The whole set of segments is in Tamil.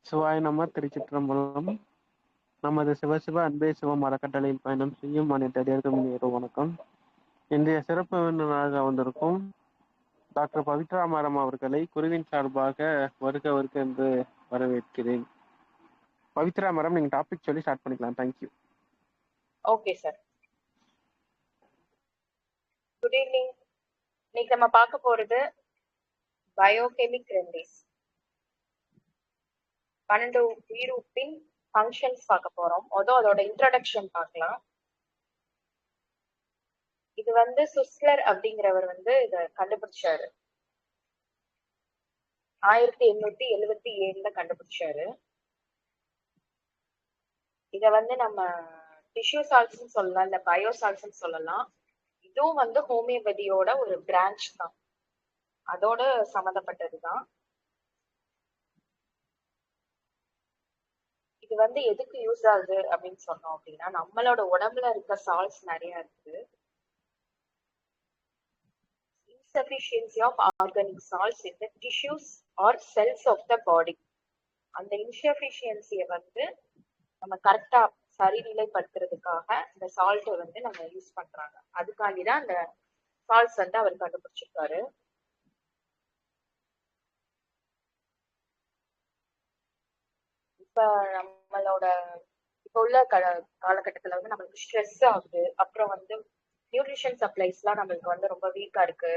சிவாய நம திருச்சிற்றம்பலம். நமது சிவசிவ அன்பே சிவம் அறக்கட்டளையில் பயணம் செய்யும் அனைத்து வணக்கம். இன்றைய சிறப்பு விருந்தினராக வந்திருக்கும் டாக்டர் பவித்ரா மேடம் அவர்களை குருவின் சார்பாக வருக வருக என்று வரவேற்கிறேன். பவித்ரா மேடம், நீங்க டாபிக் சொல்லி ஸ்டார்ட் பண்ணிக்கலாம். Thank you. Okay sir. Good evening. இன்னைக்கு நம்ம பார்க்க போறது பயோகெமிக் ரெமடிஸ். 12 உயிரூப்பின் ஃபங்க்ஷன்ஸ் பார்க்க போறோம். அதோட இன்ட்ரோடக்ஷன் பார்க்கலாம். இது சுஸ்லர் அப்படிங்கிறவர் இத கண்டுபிடிச்சாரு. 1877 கண்டுபிடிச்சாரு. இத நம்ம டிஷ்யூ சால்ட்ஸ் சொல்லலாம், இல்ல பயோ சால்ட்ஸ் சொல்லலாம். இதுவும் ஹோமியோபதியோட ஒரு பிரான்ச் தான், அதோட சம்மந்தப்பட்டதுதான். இது எதுக்கு யூஸ் ஆகுது அப்படின்னு சொன்னோம் அப்படின்னா, நம்மளோட உடம்புல இருக்க சால்ட்ஸ் நிறைய இருக்கு. insufficiency of organic salts in the tissues or cells of the body. அந்த இன்சஃபிஷியன்சியை நம்ம கரெக்டா சரிநிலைப்படுத்துறதுக்காக இந்த சால்ட் நம்ம யூஸ் பண்றாங்க. அதுக்காண்டிதான் அந்த சால்ட்ஸ் அவர் கண்டுபிடிச்சிருக்காரு. இப்ப நம்மளோட இப்ப உள்ள காலகட்டத்துல நம்மளுக்கு ஸ்ட்ரெஸ் ஆகுது. அப்புறம் நியூட்ரிஷன் சப்ளைஸ் எல்லாம் நம்மளுக்கு ரொம்ப வீக்கா இருக்கு.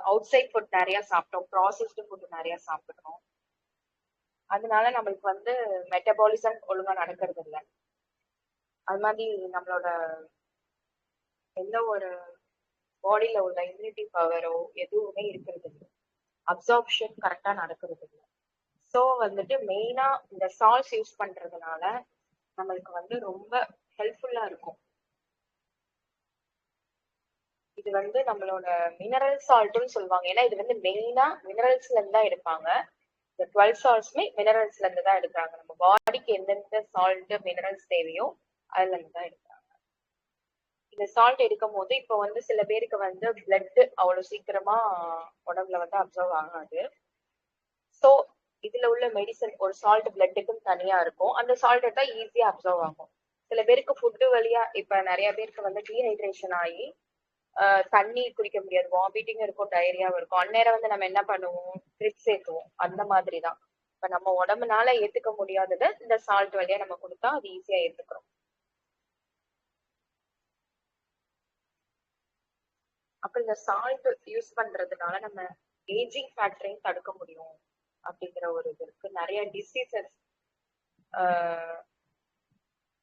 அவுட் சைட் ஃபுட் நிறைய சாப்பிட்டோம், ப்ராசஸ்டு ஃபுட் நிறைய சாப்பிடுறோம். அதனால நம்மளுக்கு மெட்டபாலிசம் ஒழுங்கா நடக்கிறது இல்லை. அது மாதிரி நம்மளோட எந்த ஒரு பாடியில உள்ள இம்யூனிட்டி பவரோ எதுவுமே இருக்கிறது இல்லை. அப்சார்ப்ஷன் கரெக்டா நடக்கிறது இல்லை. ஸோ மெயினா இந்த சால்ட்ஸ் யூஸ் பண்றதுனால நம்மளுக்கு ரொம்ப ஹெல்ப்ஃபுல்லா இருக்கும். இது நம்மளோட மினரல் சால்ட்னு சொல்லுவாங்க. ஏன்னா இது மெயினா மினரல்ஸ்ல இருந்து தான் எடுப்பாங்க. இந்த 12 சால்ட்ஸுமே மினரல்ஸ்ல இருந்து தான் எடுக்கிறாங்க. நம்ம பாடிக்கு எந்தெந்த சால்ட் மினரல்ஸ் தேவையோ அதுல இருந்து தான் எடுக்கிறாங்க. இந்த சால்ட் எடுக்கும் போது இப்போ சில பேருக்கு பிளட் அவ்வளவு சீக்கிரமா உடம்புல அப்சர்வ் ஆகாது. ஸோ இதுல உள்ள மெடிசன் ஒரு சால்ட் பிளட்டுக்கும் தனியா இருக்கும். அந்த சால்ட் எடுத்தா ஈஸியா அப்சர்வ் ஆகும். சில பேருக்கு ஃபுட்டு வழியா இப்ப நிறைய பேருக்கு டீஹைட்ரேஷன் ஆகி தண்ணி குடிக்க முடியாது, வாமிட்டிங் இருக்கும், டயரியாவும் இருக்கும். அந்நேரம் நம்ம என்ன பண்ணுவோம், ட்ரிப்ஸ் ஏற்றுவோம். அந்த மாதிரிதான் இப்ப நம்ம உடம்புனால ஏத்துக்க முடியாததை இந்த சால்ட் வழியா நம்ம கொடுத்தா அது ஈஸியா ஏத்துக்கிறோம். அப்புறம் இந்த சால்ட் யூஸ் பண்றதுனால நம்ம ஏஜிங் ஃபேக்டரையும் தடுக்க முடியும் அப்படிங்கிற ஒரு இது இருக்கு. நிறைய டிசீசஸ்,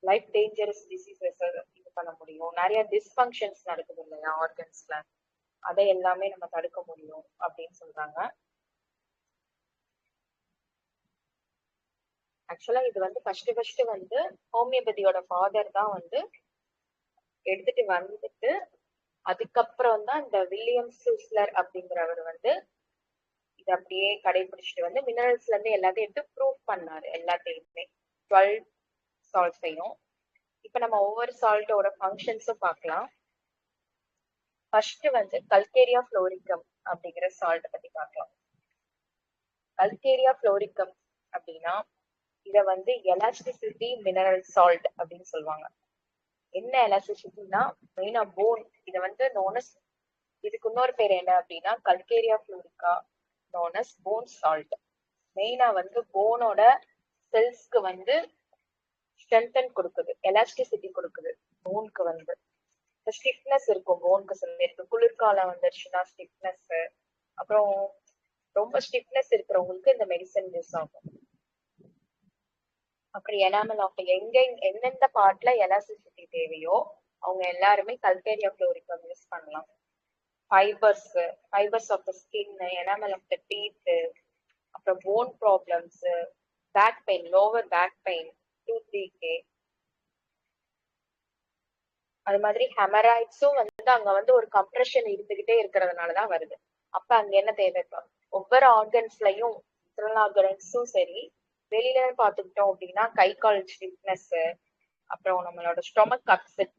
லைஃப் டேஞ்சரஸ் டிசீசஸ் இது பண்ண முடியும். நிறைய டிஸ்ஃபங்க்ஷன்ஸ் நடக்குது இல்லையா ஆர்கன்ஸ்ல, அதை எல்லாமே நம்ம தடுக்க முடியும் அப்படின்னு சொல்றாங்க. ஆக்சுவலா இது ஃபர்ஸ்ட் ஹோமியோபதியோட ஃபாதர் தான் எடுத்துட்டு அதுக்கப்புறம் தான் இந்த வில்லியம் சூஸ்லர் அப்படிங்கிறவர் இது அப்படியே கடைபிடிச்சிட்டு மினரல்ஸ்ல இருந்து எல்லாத்தையும் எடுத்து ப்ரூவ் பண்ணாரு. எல்லாத்தையுமே 12 சால்ட்ஸையும். இப்ப நம்ம ஒவ்வொரு சால்ட்டோட ஃபங்க்ஷன்ஸும் பார்க்கலாம். ஃபர்ஸ்ட் கல்கேரியா ஃப்ளோரிக்கம் அப்படிங்கிற சால்ட் பத்தி பார்க்கலாம். கல்கேரியா ஃப்ளோரிக்கம் அப்படின்னா இத எலாஸ்டிசிட்டி மினரல் சால்ட் அப்படின்னு சொல்லுவாங்க. என்ன எலாஸ்டிசிட்டினா மெயினா போன். இத நோனஸ், இதுக்கு இன்னொரு பேர் என்ன அப்படின்னா கல்கேரியா ஃப்ளோரிக்கா நோனஸ் போன் சால்ட். மெயினா போனோட செல்ஸ்க்கு ஸ்ட்ரென்தன் கொடுக்குது, எலாஸ்டிசிட்டி கொடுக்குது. போனுக்கு ஸ்டிஃப்னஸ் இருக்கும். போனுக்கு சில பேருக்கு குளிர்காலம் வந்துருச்சுன்னா ஸ்டிஃப்னஸ், அப்புறம் ரொம்ப ஸ்டிஃப்னஸ் இருக்கிறவங்களுக்கு இந்த மெடிசன் யூஸ் ஆகும். அப்புறம் எனாமல் ஆஃப் எந்தெந்த பார்ட்ல எலாஸ்டிசிட்டி தேவையோ அவங்க எல்லாருமே கல்கேரியா ஃப்ளோரிக்கம் யூஸ் பண்ணலாம். Fibres of the skin, enamel of the teeth, அப்புறம் bone problems, back pain, lower back pain, tooth decay, அது மாதிரி ஹெமராய்ட்ஸும் அங்க ஒரு கம்ப்ரெஷன் இருந்துகிட்டே இருக்கிறதுனாலதான் வருது. அப்ப அங்க என்ன தேவை, ஒவ்வொரு ஆர்கன்ஸ்லயும் இன்டர்னல் ஆர்கன்ஸும் சரி, வெளியில பாத்துக்கிட்டோம் அப்படின்னா கை கால் ஸ்டிஃப்னஸ், அப்புறம் நம்மளோட ஸ்டொமக் அப்செட்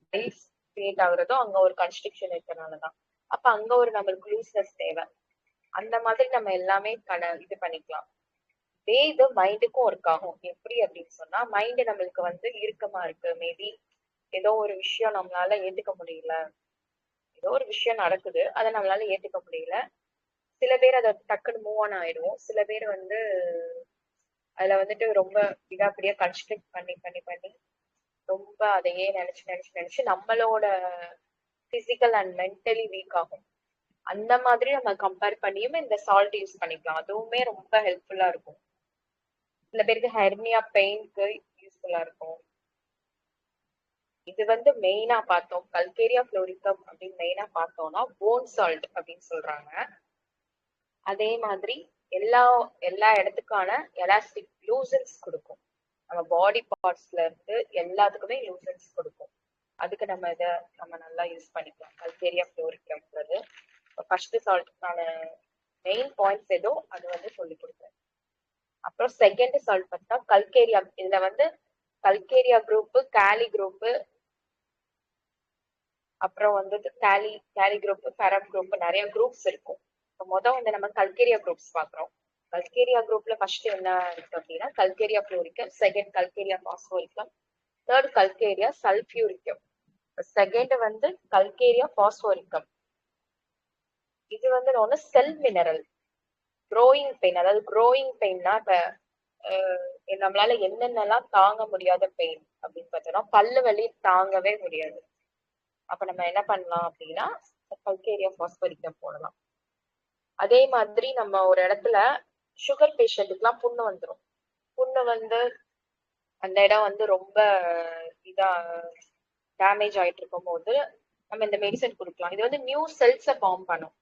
கிரியேட் ஆகுறதும் அங்க ஒரு கன்ஸ்ட்ரக்ஷன் இருக்கிறதுனாலதான். அப்ப அங்க ஒரு நம்மளுக்கு லூஸ்னஸ் தேவை. அந்த மாதிரி நம்ம எல்லாமே இது பண்ணிக்கலாம். இது மைண்டுக்கும் ஒர்க் ஆகும். எப்படி அப்படின்னு சொன்னா, மைண்ட் நம்மளுக்கு வந்து இறுக்கமா இருக்கு. மேபி ஏதோ ஒரு விஷயம் நம்மளால ஏத்துக்க முடியல. ஏதோ ஒரு விஷயம் நடக்குது. அத நம்மளால ஏத்துக்க முடியல. சில பேர் அத டக்குன்னு மூவ் ஆன் ஆயிடுவோம். சில பேர் வந்து அதுல வந்துட்டு ரொம்ப விடாப்பிடியா கன்ஸ்ட்ரக்ட் பண்ணி ரொம்ப அதையே நினைச்சு நம்மளோட பிசிக்கல் அண்ட் மென்டலி வீக் ஆகும். அந்த மாதிரி நம்ம கம்பேர் பண்ணியும் இந்த சால்ட் யூஸ் பண்ணிக்கலாம். அதுவுமே ரொம்ப ஹெல்ப்ஃபுல்லா இருக்கும். சில பேருக்கு ஹெர்னியா பெயின்க்கு யூஸ்ஃபுல்லா இருக்கும். இது வந்து மெயினா பார்த்தோம். கல்கேரியா ஃப்ளோரிகம் அப்படின்னு மெயினா பார்த்தோம்னா போன் சால்ட் அப்படின்னு சொல்றாங்க. அதே மாதிரி எல்லா எல்லா இடத்துக்கான எலாஸ்டிக் லூசன்ஸ் கொடுக்கும். நம்ம பாடி பார்ட்ஸ்ல இருந்து எல்லாத்துக்குமே லூசன்ஸ் கொடுக்கும். அதுக்கு நம்ம நல்லா யூஸ் பண்ணிக்கலாம். கல்கேரியா ஃப்ளோரிகம்ன்றது ஃபர்ஸ்ட் சால்ட்க்கான மெயின் பாயிண்ட்ஸ் ஏதோ அது வந்து சொல்லி கொடுக்குறேன். அப்புறம் செகண்ட் சால்ட் பார்த்தா கல்கேரியா. இதுல வந்து கல்கேரியா குரூப், காலி குரூப், அப்புறம் வந்து காலி குரூப், ஃபெரம் குரூப், நிறைய குரூப்ஸ் இருக்கும். மொதல் வந்து நம்ம கல்கேரியா குரூப்ஸ் பாக்குறோம். கல்கேரியா குரூப்ல ஃபர்ஸ்ட் என்ன இருக்கு அப்படின்னா calcarea fluoricum, second calcarea phosphoricum, third calcarea sulphuricum, second வந்து கல்கேரியா பாஸ்போரிக்கம். இது வந்து ஒன்று செல் மினரல். க்ரோயிங் பெயின், அதாவது க்ரோயிங் பெயின்னா இப்ப நம்மளால என்னென்னலாம் தாங்க முடியாத பெயின் அப்படின்னு பார்த்தோம்னா பல்லு வலி தாங்கவே முடியாது. அப்ப நம்ம என்ன பண்ணலாம் அப்படின்னா கல்கேரியா பாஸ்போரிக்கம் போடலாம். அதே மாதிரி நம்ம ஒரு இடத்துல சுகர் பேஷண்ட்டுக்குலாம் புண்ணு வந்துடும். புண்ணு வந்து அந்த இடம் வந்து ரொம்ப இதா டேமேஜ் ஆயிட்டு இருக்கும் போது நம்ம இந்த மெடிசன் கொடுக்கலாம். இது வந்து நியூ செல்ஸை ஃபார்ம் பண்ணும்.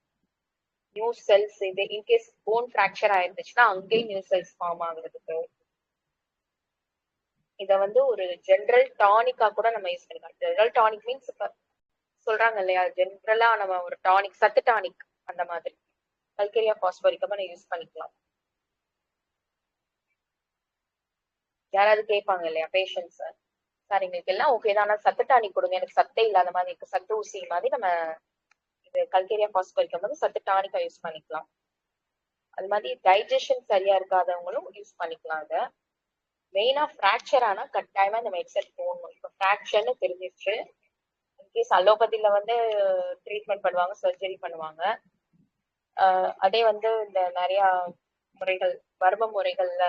நியூ செல்ஸ் இது இன்கேஸ் போன் ஃப்ராக்சர் ஆயிருந்துச்சுன்னா அங்கேயும் நியூ செல்ஸ் ஃபார்ம் ஆகுறதுக்கு இத வந்து ஒரு ஜென்ரல் டானிக்கா கூட நம்ம யூஸ் பண்ணிக்கலாம். ஜென்ரல் டானிக் மீன்ஸ் இப்ப சொல்றாங்க இல்லையா, ஜென்ரலா நம்ம ஒரு டானிக், சத்து டானிக், அந்த மாதிரி கல்கேரியா பாஸ்போரிக்கம் நம்ம யூஸ் பண்ணிக்கலாம். யாராவது கேட்பாங்க இல்லையா பேஷண்ட்ஸ், சார் எங்களுக்கு எல்லாம் ஓகே தான், ஆனா சத்து டானிக் கொடுங்க, எனக்கு சத்தே இல்லாத மாதிரி இருக்கு, சத்து ஊசி மாதிரி நம்ம இது கல்கேரியா பாஸ்போரிக்கம் வந்து சத்து டானிக்கா யூஸ் பண்ணிக்கலாம். அது மாதிரி டைஜஷன் சரியா இருக்காதவங்களும் யூஸ் பண்ணிக்கலாம். அதை மெயினா ஃப்ராக்சர் ஆனா கட்டாயமா இந்த மெடிசன் போடணும். இப்போ ஃப்ராக்சர்னு தெரிஞ்சிருச்சு, இன்கேஸ் அலோபதியில வந்து ட்ரீட்மெண்ட் பண்ணுவாங்க, சர்ஜரி பண்ணுவாங்க. அதே வந்து இந்த நிறைய முறைகள், மர்ம முறைகள்ல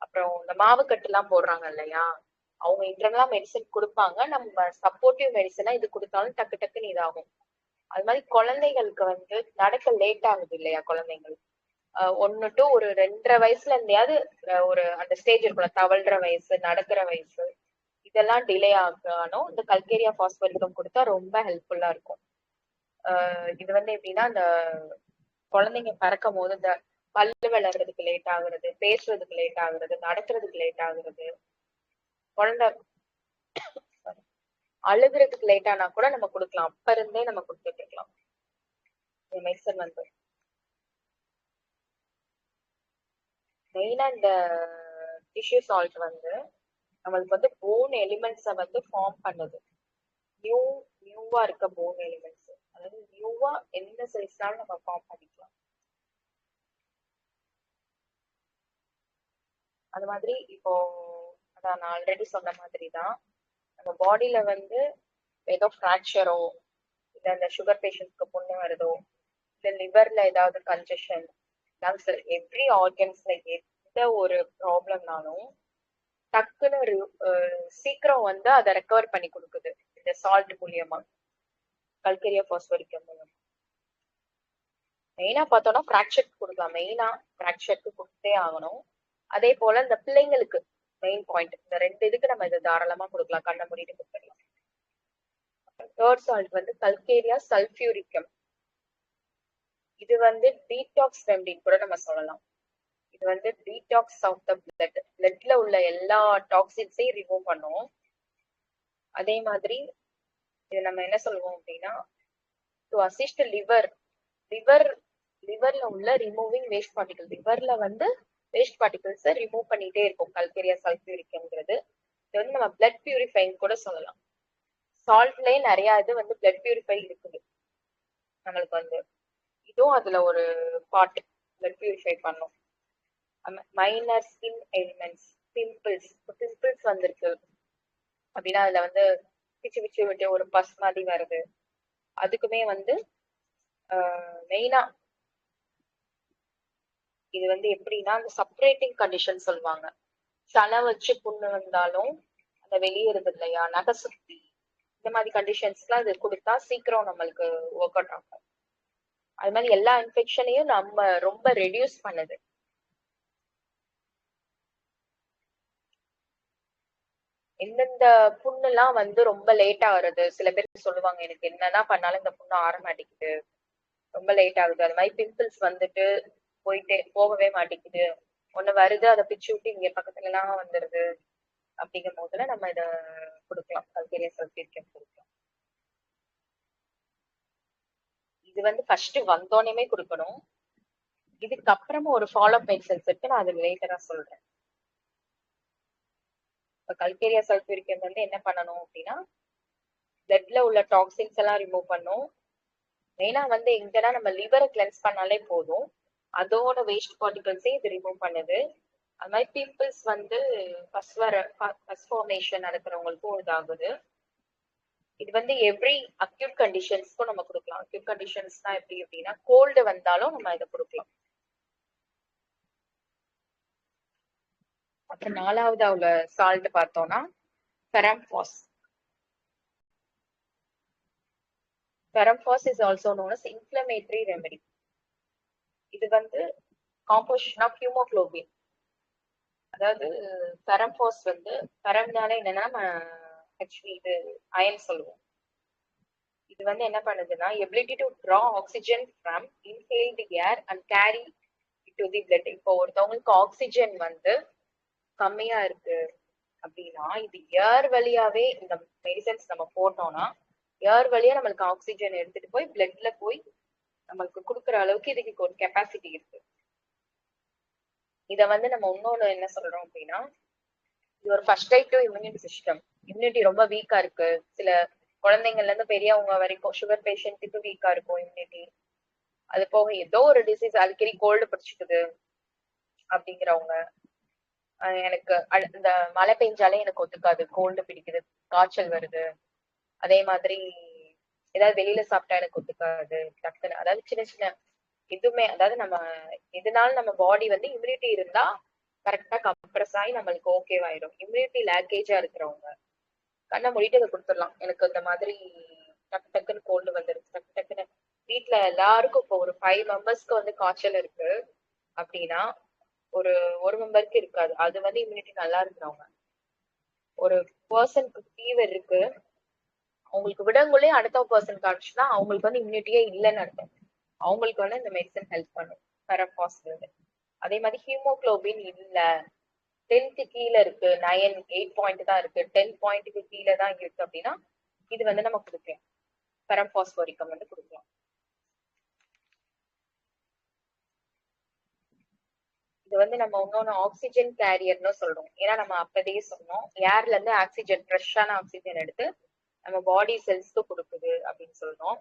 அப்புறம் இந்த மாவுக்கட்டு எல்லாம் போடுறாங்க இல்லையா, அவங்க இன்டர்னலா மெடிசன் கொடுப்பாங்க. நம்ம சப்போர்ட்டிவ் மெடிசனா இது கொடுத்தாலும் டக்கு டக்குன்னு இதாகும். அது மாதிரி குழந்தைகளுக்கு வந்து நடக்க லேட் ஆகுது இல்லையா, குழந்தைகள் 1 to ஒரு 2.5 வயசுல இருந்தையாவது ஒரு அந்த ஸ்டேஜ் இருக்கும்ல, தவழ்ற வயசு, நடக்கிற வயசு, இதெல்லாம் டிலே ஆகணும் இந்த கல்கேரியா பாஸ்போரிக்கம் கொடுத்தா ரொம்ப ஹெல்ப்ஃபுல்லா இருக்கும். இது வந்து எப்படின்னா இந்த குழந்தைங்க பிறக்கும் போது இந்த பல்லு வளர்றதுக்கு லேட் ஆகுறது, பேசுறதுக்கு லேட் ஆகுறது, நடக்கிறதுக்கு லேட் ஆகுறது, குழந்தை அழுகுறதுக்கு லேட் ஆனா கூட நம்ம கொடுக்கலாம். அப்ப இருந்தே நம்ம கொடுத்துட்டு இருக்கலாம் இந்த மெடிசன் வந்து. மெயினா இந்த டிஷ்யூ சால்ட் வந்து நம்மளுக்கு வந்து போன் எலிமெண்ட்ஸை வந்து ஃபார்ம் பண்ணுது. நியூவா இருக்க போன் எலிமெண்ட்ஸ், அதாவது நியூவா எந்த செல்ஸ்னாலும் நம்ம ஃபார்ம் பண்ணிக்கலாம். அது மாதிரி இப்போ அதான் நான் ஆல்ரெடி சொன்ன மாதிரி தான், நம்ம பாடியில வந்து ஏதோ ஃப்ராக்சரோ, இல்லை இந்த சுகர் பேஷண்ட்ஸ்க்கு புண்ணு வருதோ, இல்லை லிவர்ல ஏதாவது கன்ஜெஷன், லங்ஸ், எவ்ரி ஆர்கன்ஸ்ல எந்த ஒரு ப்ராப்ளம்னாலும் டக்குன்னு சீக்கிரம் வந்து அதை ரெக்கவர் பண்ணி கொடுக்குது இந்த சால்ட் மூலியமா, கல்கேரியா பாஸ்போரிக்கம் மூலமா. மெயினா பார்த்தோம்னா ஃப்ராக்சருக்கு கொடுக்கலாம், மெயினா ஃப்ராக்சருக்கு கொடுத்தே ஆகணும். அதே போல இந்த பிள்ளைங்களுக்கு மெயின் பாயிண்ட், இந்த 2 இதுக்கு நம்ம இதை தாராளமா கொடுக்கலாம், கண்ணை மூடிட்டு கொடுத்துடலாம். தேர்ட் சால்ட் வந்து கல்கேரியா சல்ஃபியூரிக்கம். இது வந்து டீடாக்ஸ் ரெமெடின்னு கூட நம்ம சொல்லலாம். இது வந்து டீடாக்ஸ் ஆஃப் த பிளட், பிளட்ல உள்ள எல்லா டாக்ஸின்ஸையும் ரிமூவ் பண்ணும். அதே மாதிரி இது நம்ம என்ன சொல்லுவோம் அப்படின்னா டு அசிஸ்ட் லிவர்ல உள்ள ரிமூவிங் வேஸ்ட் பார்ட்டிகல், லிவர்ல வந்து வேஸ்ட் பார்ட்டிகல்ஸை ரிமூவ் பண்ணிட்டே இருக்கும் கல்கேரியா சல்ஃபியூரிக்கம்ங்கிறது. இது வந்து நம்ம பிளட் பியூரிஃபைங் கூட சொல்லலாம். சால்ட்லயே நிறைய இது வந்து பிளட் பியூரிஃபை இருக்குது நம்மளுக்கு வந்து, இதுவும் அதுல ஒரு பார்ட் பிளட் பியூரிஃபை பண்ணும். Minor skin elements, pimples. Pimples வந்திருக்கு அப்படின்னா அதுல வந்து பிச்சு பிச்சு விட்டு ஒரு பஸ் மாதிரி வருது, அதுக்குமே வந்து மெயினா இது வந்து எப்படின்னா அந்த செப்பரேட்டிங் கண்டிஷன் சொல்லுவாங்க. சனை வச்சு புண்ணு வந்தாலும் அந்த வெளியேறது இல்லையா, நகை சுத்தி, இந்த மாதிரி கண்டிஷன்ஸ்லாம் இது கொடுத்தா சீக்கிரம் நம்மளுக்கு ஒர்க் அவுட் ஆகும். அது மாதிரி எல்லா இன்ஃபெக்ஷனையும் நம்ம ரொம்ப ரெடியூஸ் பண்ணுது. எந்தெந்த புண்ணுலாம் வந்து ரொம்ப லேட்டா வருது, சில பேர் சொல்லுவாங்க எனக்கு என்னதான் பண்ணாலும் இந்த புண்ணு ஆற மாட்டேங்குது, ரொம்ப லேட் ஆகுது. அது மாதிரி பிம்பிள்ஸ் வந்துட்டு போகவே மாட்டேங்குது, ஒண்ணு வருது அதை பிச்சு விட்டு இங்க பக்கத்துல எல்லாம் வந்துருது, அப்படிங்கும் போதுல நம்ம இத கொடுக்கலாம், கல்கேரியா சல்ஃபேட் கொடுக்கலாம். இது வந்து ஃபர்ஸ்ட் வந்தோடனே கொடுக்கணும். இதுக்கப்புறமா ஒரு ஃபாலோ அப் மெடிசன்ஸ் இருக்கு, நான் அது ரிலேட்டடா சொல்றேன். இப்ப கல்கேரியா சல்ஃபூரிக் வந்து என்ன பண்ணணும் அப்படின்னா பிளட்ல உள்ள டாக்ஸின்ஸ் எல்லாம் ரிமூவ் பண்ணும். மெயினா வந்து எங்கன்னா நம்ம லிவரை கிளென்ஸ் பண்ணாலே போதும், அதோட வேஸ்ட் பார்ட்டிகல்ஸே இது ரிமூவ் பண்ணுது. அது மாதிரி பிம்பிள்ஸ் வந்து ஃபர்ஸ்ட் ஃபார்மேஷன் நடக்கிறவங்களுக்கும் இதாகுது. இது வந்து எவ்ரி அக்யூட் கண்டிஷன்ஸ்க்கும் நம்ம கொடுக்கலாம். அக்யூட் கண்டிஷன்ஸ் தான் எப்படி அப்படின்னா கோல்டு வந்தாலும் நம்ம இதை கொடுக்கலாம். அப்புறம் நாலாவது உள்ள சால்ட் பார்த்தோம்னா ஃபெரம்பாஸ். Feramphoz is also known as inflammatory remedy. இது வந்து காம்போசிஷன் ஆஃப் ஹியூமோகுளோபின். அதாவது ஃபெரம்பாஸ் வந்து ஃபெரம்னால என்னன்னா நம்ம ஆக்சுவலி இது அயன் சொல்லுவோம். இது வந்து என்ன பண்ணுதுன்னா ability to draw oxygen from inhaled air and carry to the blood. இப்போ ஒருத்தவங்களுக்கு ஆக்சிஜன் வந்து கம்மியா இருக்கு அப்படின்னா இது ஏர் வழியாவே இந்த மெடிசன்ஸ் நம்ம போட்டோம்னா ஏர் வழியா நம்மளுக்கு ஆக்சிஜன் எடுத்துட்டு போய் பிளட்ல போய் நம்மளுக்கு கொடுக்குற அளவுக்கு இதுக்கு ஒரு கெப்பாசிட்டி இருக்கு. இத வந்து நம்ம இன்னொன்னு என்ன சொல்றோம் அப்படின்னா இது ஒரு first eight to immunity system. Immunity ரொம்ப வீக்கா இருக்கு, சில குழந்தைங்கள்ல இருந்து பெரியவங்க வரைக்கும் சுகர் பேஷண்ட்டுக்கு வீக்கா இருக்கும் இம்யூனிட்டி. அது போக ஏதோ ஒரு டிசீஸ் அடிக்கடி கோல்டு பிடிச்சிக்குது அப்படிங்கிறவங்க, எனக்கு இந்த மழை பெஞ்சாலே எனக்கு ஒத்துக்காது, கோல்டு பிடிக்குது, காய்ச்சல் வருது, அதே மாதிரி ஏதாவது வெளியில சாப்பிட்டா எனக்கு ஒத்துக்காது டக்குன்னு, அதாவது சின்ன சின்ன எதுவுமே, அதாவது நம்ம எதுனாலும் நம்ம பாடி வந்து இம்யூனிட்டி இருந்தா கரெக்டா கம்ப்ரஸ் ஆகி நம்மளுக்கு ஓகேவாயிடும். இம்யூனிட்டி லேக்கேஜா இருக்கிறவங்க கண்ணை மூடிட்டு அதை கொடுத்துடலாம். எனக்கு இந்த மாதிரி டக்கு டக்குன்னு கோல்டு வந்துருச்சு, டக்கு டக்குன்னு வீட்டுல எல்லாருக்கும் இப்போ ஒரு 5 மெம்பர்ஸ்க்கு வந்து காய்ச்சல் இருக்கு அப்படின்னா ஒரு மெம்பருக்கு இருக்காது. அது வந்து இம்யூனிட்டி நல்லா இருக்கிறவங்க. ஒரு பர்சனுக்கு ஃபீவர் இருக்கு, அவங்களுக்கு விடங்குள்ளே அடுத்த பர்சன் காமிச்சுன்னா அவங்களுக்கு வந்து இம்யூனிட்டியே இல்லைன்னு அர்த்தம். அவங்களுக்கு வந்து இந்த மெடிசன் ஹெல்ப் பண்ணும் ஃபெரம்பாஸ். அதே மாதிரி ஹீமோகுளோபின் இல்ல 10க்கு கீழே இருக்கு, 9 8 பாயிண்ட் தான் இருக்கு, 10 பாயிண்ட்டுக்கு கீழே தான் இருக்கு அப்படின்னா இது வந்து நம்ம கொடுக்கலாம், ஃபெரம்பாஸ்போரிக்கம் வந்து கொடுக்கலாம். இது வந்து நம்ம இன்னொன்னு ஆக்சிஜன் கேரியர்னு சொல்றோம். ஏன்னா நம்ம அப்பதையே சொன்னோம் ஏர்ல இருந்து ஆக்சிஜன், ஃப்ரெஷ்ஷான ஆக்சிஜன் எடுத்து நம்ம பாடி செல்ஸ்க்கு கொடுக்குது அப்படின்னு சொல்றோம்.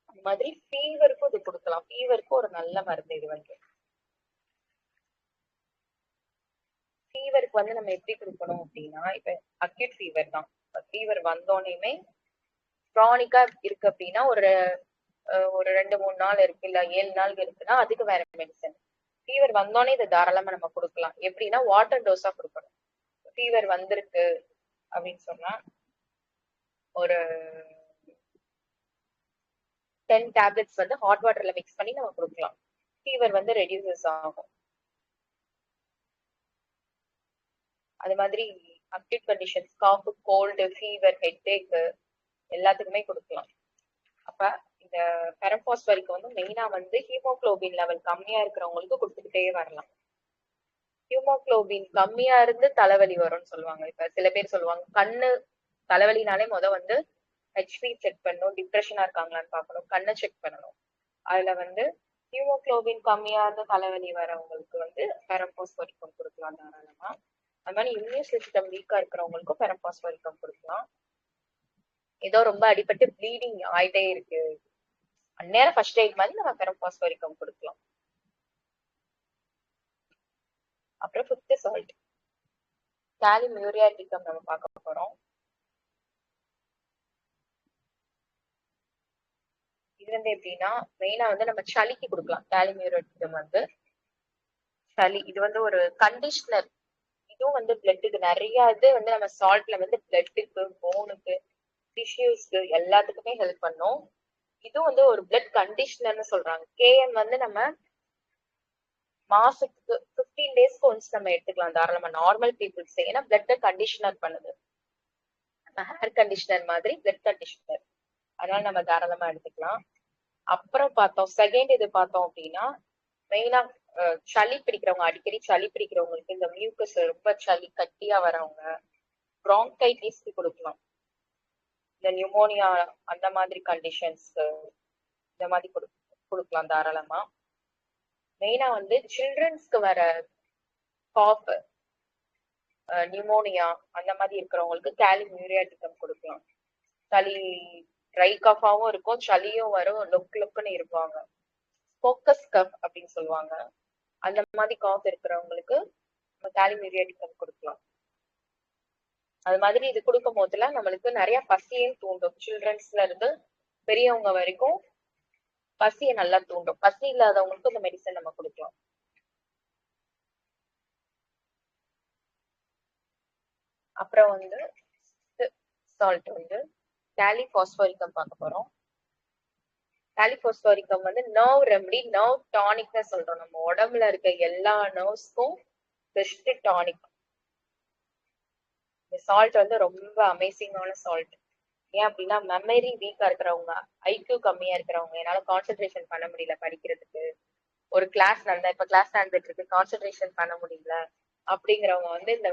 அந்த மாதிரி ஃபீவருக்கும் இது கொடுக்கலாம். ஃபீவருக்கும் ஒரு நல்ல மருந்து இது வந்து. ஃபீவருக்கு வந்து நம்ம எப்படி கொடுக்கணும் அப்படின்னா இப்ப அக்யூட் ஃபீவர் தான், ஃபீவர் வந்தோடனே க்ரானிக்கா இருக்கு அப்படின்னா ஒரு 2-3 நாள் இருக்கு, இல்ல 7 நாள் இருக்குன்னா அதுக்கு வேற மெடிசன். ஃபீவர் வந்தோடனே இதை தாராளமா நம்ம கொடுக்கலாம். எப்படின்னா வாட்டர் டோஸா கொடுக்கணும். ஃபீவர் வந்திருக்கு அப்படின்னு சொன்னா ஒரு 10 டேப்லெட்ஸ் வந்து ஹாட் வாட்டர்ல மிக்ஸ் பண்ணி நம்ம கொடுக்கலாம். ஃபீவர் வந்து ரெடியூசஸ் ஆகும். அது மாதிரி acute conditions cough, cold, fever, headache எல்லாத்துக்குமே கொடுக்கலாம். அப்ப இந்த ஃபெரம்பாஸ்போரிக் வந்து மெயினா வந்து ஹீமோகுளோபின் லெவல் கம்மியா இருக்கிறவங்களுக்கு கொடுத்துக்கிட்டே வரலாம். ஹீமோகுளோபின் கம்மியா இருந்து தலைவலி வரும்னு சொல்லுவாங்க. இப்ப சில பேர் சொல்லுவாங்க கண்ணு தலைவலினாலே வந்து ஹெச்பி செக் பண்ணணும், டிப்ரெஷனா இருக்காங்களான்னு பார்க்கணும், கண்ணை செக் பண்ணணும். அதுல வந்து ஹீமோகுளோபின் கம்மியா இருந்து தலைவலி வரவங்களுக்கு வந்து ஃபெரம்பாஸ்போரிக்கம் கொடுக்கலாம் தாராளமா. அது மாதிரி இம்யூன் சிஸ்டம் வீக்கா இருக்கிறவங்களுக்கும் ஃபெரம்பாஸ்போரிக்கம் கொடுக்கலாம். ஏதோ ரொம்ப அடிபட்டு ப்ளீடிங் ஆயிட்டே இருக்கு அந்நேரம் ஃபர்ஸ்ட் எய்ட் மாதிரி நம்ம ஃபெரம்பாஸ்போரிக்கம் கொடுக்கலாம். அப்புறம் ஃபிஃப்த் சால்ட் காலி மியூரியாட்டிக்கம் நம்ம பார்க்க போறோம். இது வந்து எப்படின்னா மெயினா வந்து நம்ம சளிக்கு கொடுக்கலாம். காலி மியூரியாட்டிக்கம் வந்து சளி. இது வந்து ஒரு கண்டிஷனர். இதுவும் வந்து பிளட்டுக்கு நிறைய இது வந்து நம்ம சால்ட்ல வந்து பிளட்டுக்கு, போனுக்கு, டிஷ்யூஸ்க்கு எல்லாத்துக்குமே ஹெல்ப் பண்ணும். இதுவும் வந்து ஒரு பிளட் கண்டிஷனர்னு சொல்றாங்க. கேஎம் வந்து நம்ம மாசத்துக்கு 15 டேஸ்க்கு ஒன்ஸ் நம்ம எடுத்துக்கலாம் தாராளமா நார்மல் பீப்புள்ஸ். ஏன்னா பிளட் கண்டிஷனர் பண்ணுது. ஹேர் கண்டிஷனர் மாதிரி பிளட் கண்டிஷனர். அதனால நம்ம தாராளமா எடுத்துக்கலாம். அப்புறம் பார்த்தோம் செகண்ட் இது பார்த்தோம் அப்படின்னா மெயினா சளி பிடிக்கிறவங்க, அடிக்கடி சளி பிடிக்கிறவங்களுக்கு, இந்த மியூக்கஸ் ரொம்ப சளி கட்டியா வரவங்க பிராங்கைட்டிஸ்க்கு கொடுக்கலாம். இந்த நியூமோனியா அந்த மாதிரி கண்டிஷன்ஸ்க்கு இந்த மாதிரி கொடுக்கலாம் தாராளமா. மெயினா வந்து சில்ட்ரன்ஸ்க்கு வர காஃப், நியூமோனியா அந்த மாதிரி இருக்கிறவங்களுக்கு காலி மியூரியாட்டிக்கம் கொடுக்கலாம். சளி ட்ரை காஃபாவும் இருக்கும், சளியும் வரும், லொக்குன்னு இருப்பாங்க. ஃபோக்கஸ் கஃப் அப்படின்னு சொல்லுவாங்க. அந்த மாதிரி காஃப் இருக்கிறவங்களுக்கு நம்ம காலி மியூரியாட்டிக்கம் கொடுக்கலாம். அது மாதிரி இது கொடுக்கும் போதுல நம்மளுக்கு நிறைய பசியும் தூண்டும். சில்ட்ரன்ஸ்ல இருந்து பெரியவங்க வரைக்கும் பசியை நல்லா தூண்டும். பசி இல்லாதவங்களுக்கு இந்த மெடிசன் நம்ம கொடுக்கலாம். அப்புறம் வந்து சால்ட் வந்து காலிபாஸ்போரிக்கம் பார்க்க போறோம். காலிபாஸ்போரிக்கம் வந்து நர்வ் ரெமடி, நர்வ் டானிக்னு சொல்றோம். நம்ம உடம்புல இருக்க எல்லா நர்வ்ஸ்க்கும் பெஸ்ட் டானிக். இந்த சால்ட் வந்து ரொம்ப அமேசிங்கான சால்ட். ஏன் அப்படின்னா மெமரி வீக்கா இருக்கிறவங்க, ஐக்யூ கம்மியா இருக்கிறவங்க, என்னால கான்சென்ட்ரேஷன் பண்ண முடியல படிக்கிறதுக்கு, ஒரு கிளாஸ் இப்ப கிளாஸ் நடந்துட்டு இருக்கு, கான்சென்ட்ரேஷன் பண்ண முடியல அப்படிங்கிறவங்க வந்து இந்த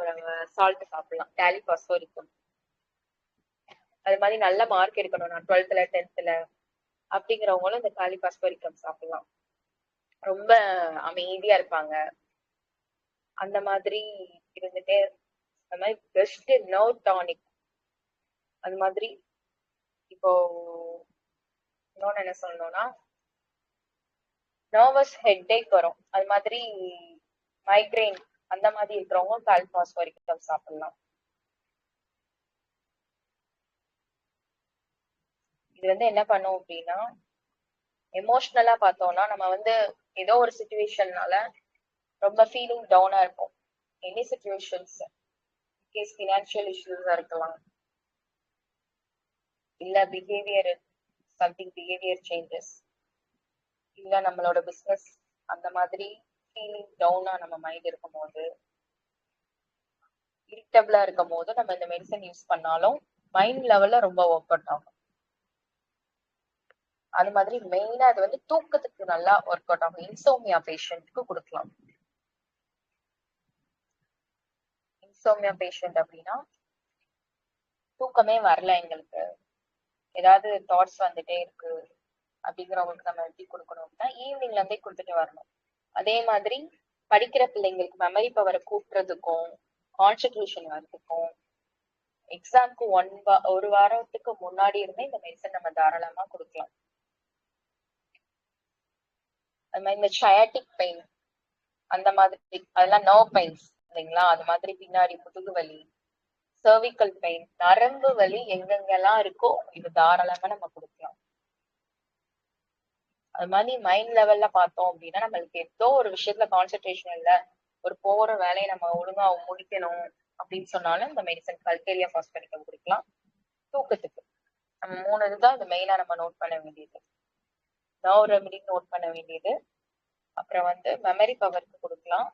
சால்ட் சாப்பிடலாம். காலிபாஸ்போரிக்கம். அது மாதிரி நல்ல மார்க் எடுக்கணும், நான் 12th 10th அப்படிங்கிறவங்களும் இந்த காலிபாஸ்போரிக்கம் சாப்பிடலாம். ரொம்ப அமைதியா இருப்பாங்க, அந்த மாதிரி இருந்துட்டே அந்த மாதிரி பெஸ்ட் நர்வ் டானிக். அது மாதிரி இப்போ இன்னொன்னு என்ன சொல்லணும்னா நர்வஸ் ஹெட்டேக் வரும், அது மாதிரி மைக்ரைன் அந்த மாதிரி இருக்கிறவங்க காலிபாஸ்போரிக்கம் சாப்பிடலாம். இது வந்து என்ன பண்ணும் அப்படின்னா எமோஷனலா பார்த்தோம்னா நம்ம வந்து ஏதோ ஒரு சிச்சுவேஷன்னால ரொம்ப ஃபீலிங் டவுனா இருக்கும். எனி சிச்சுவேஷன்ஸ், கேஸ் ஃபினான்ஷியல் இஷ்யூஸா இருக்கலாம், இல்ல பிஹேவியர் சம்திங் பிஹேவியர் சேஞ்சஸ், இல்ல நம்மளோட பிசினஸ் அந்த மாதிரி ஃபீலிங் டவுனா நம்ம மைண்ட் இருக்கும் போது, இரிட்டபிளா இருக்கும் போது நம்ம இந்த மெடிசன் யூஸ் பண்ணாலும் மைண்ட் லெவல்ல ரொம்ப ஒர்க் அவுட் ஆகும். அது மாதிரி மெயினா அது வந்து தூக்கத்துக்கு நல்லா ஒர்க் அவுட் ஆகும். இன்சோமியா பேஷண்ட்க்கு கொடுக்கலாம். இன்சோமியா பேஷண்ட் அப்படின்னா தூக்கமே வரல, எங்களுக்கு ஏதாவது தாட்ஸ் வந்துட்டே இருக்கு அப்படிங்கிறவங்களுக்கு நம்ம எப்படி கொடுக்கணும்னா ஈவினிங்ல இருந்தே கொடுத்துட்டு வரணும். அதே மாதிரி படிக்கிற பிள்ளைங்களுக்கு மெமரி பவரை கூட்டுறதுக்கும் கான்சென்ட்ரேஷன் வர்றதுக்கும் எக்ஸாம்க்கு ஒரு வாரத்துக்கு முன்னாடி இருந்தே இந்த மெடிசன் நம்ம தாராளமா கொடுக்கலாம். அது மாதிரி இந்த சயாட்டிக் பெயின் அந்த மாதிரி அதெல்லாம் நர்வ் பெயின்ஸ் இல்லைங்களா, அது மாதிரி பின்னாடி முதுகு வலி, சர்விக்கல் பெயின், நரம்பு வலி எங்கெங்கெல்லாம் இருக்கோ இது தாராளமா நம்ம கொடுக்கலாம். அது மாதிரி மைண்ட் லெவல்ல பார்த்தோம் அப்படின்னா நம்மளுக்கு ஏதோ ஒரு விஷயத்துல கான்சென்ட்ரேஷன் இல்ல, ஒரு போற வேலையை நம்ம ஒழுங்கா முடிக்கணும் அப்படின்னு சொன்னாலும் இந்த மெடிசன் கல்கேரியா பாஸ்போரிக்கம் கொடுக்கலாம். தூக்கத்துக்கு நம்ம 3 இதுதான் இந்த மெயினா நம்ம நோட் பண்ண வேண்டியது. நர்வ் ரெமடி நோட் பண்ண வேண்டியது, அப்புறம் வந்து மெமரி பவருக்கு கொடுக்கலாம்,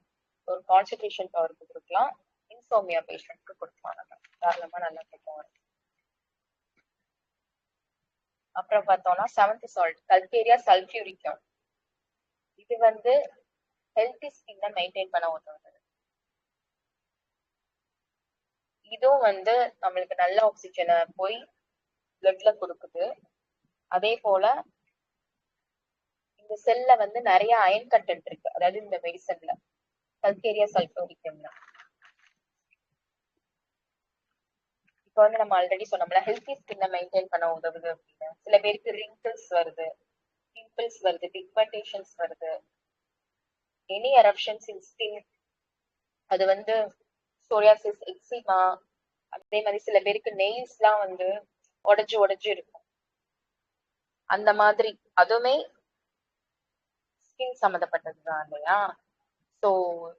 ஒரு கான்சென்ட்ரேஷன் பவருக்கு கொடுக்கலாம், இன்சோமியா பேஷண்ட்க்கு கொடுக்கலாம். நம்ம தாராளமா நல்லா தூக்கம். அப்புறம் பார்த்தோம்னா 7th சால்ட் கல்கேரியா சல்ஃபியூரிக்கம். இது வந்து ஹெல்த்தி ஸ்கின்னை மெயின்டைன் பண்ண உதவுது. இதுவும் வந்து நம்மளுக்கு நல்ல ஆக்சிஜனை போய் பிளட்ல கொடுக்குது. அதே போல இந்த செல்ல வந்து நிறைய அயன் கண்டென்ட் இருக்கு, அதாவது இந்த மெடிசன்ல கல்கேரியா சல்ஃபியூரிக்கம்ல. இப்போ வந்து நம்ம ஆல்ரெடி சொன்னோம்ல ஹெல்த்தி ஸ்கின்னை மெயின்டைன் பண்ண உதவுது அப்படின்னு. சில பேருக்கு ரிங்கிள்ஸ் வருது, பிம்பிள்ஸ் வருது, பிக்மெண்டேஷன்ஸ் வருது, எனி எரப்ஷன்ஸ் இன் ஸ்கின் அது வந்து சோரியாசிஸ், எக்ஸிமா, அதே மாதிரி சில பேருக்கு நெயில்ஸ் எல்லாம் வந்து உடைஞ்சு உடைஞ்சு இருக்கும். அந்த மாதிரி அதுவுமே ஸ்கின் சம்மந்தப்பட்டதுதான் இல்லையா? சோ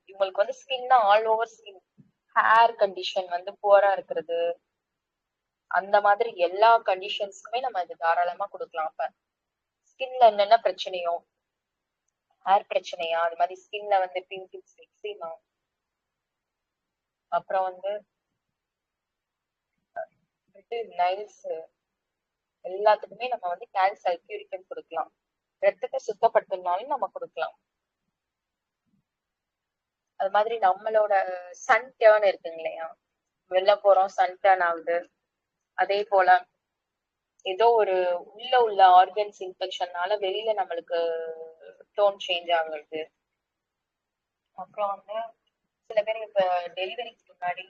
இவங்களுக்கு வந்து ஸ்கின்னா all over skin, hair condition வந்து புவரா இருக்கிறது, அந்த மாதிரி எல்லா கண்டிஷன்ஸ்க்குமே நம்ம இது தாராளமா கொடுக்கலாம். அப்ப ஸ்கின்ல என்னென்ன பிரச்சனையோ, ஹேர் பிரச்சனையா, அது மாதிரி ஸ்கின்ல வந்து பிம்பிள்ஸ், எக்ஸிமா, அப்புறம் வந்து நைல்ஸ், எல்லாத்துக்குமே நம்ம வந்து கால்சல்ஃபியூரிக்கம் கொடுக்கலாம். ரத்தத்தை சுத்தப்படுத்தினாலும் நம்ம கொடுக்கலாம். அது மாதிரி நம்மளோட சன் டேர்ன் இருக்குங்க இல்லையா, வெளில போறோம் சன் டேர்ன் ஆகுது, அதே போல ஏதோ ஒரு உள்ள ஆர்கன்ஸ் இன்ஃபெக்ஷன்னால வெளியில நம்மளுக்கு டோன் சேஞ்ச் ஆகுது. அப்புறம் வந்து சில பேர் இப்ப டெலிவரிக்கு முன்னாடி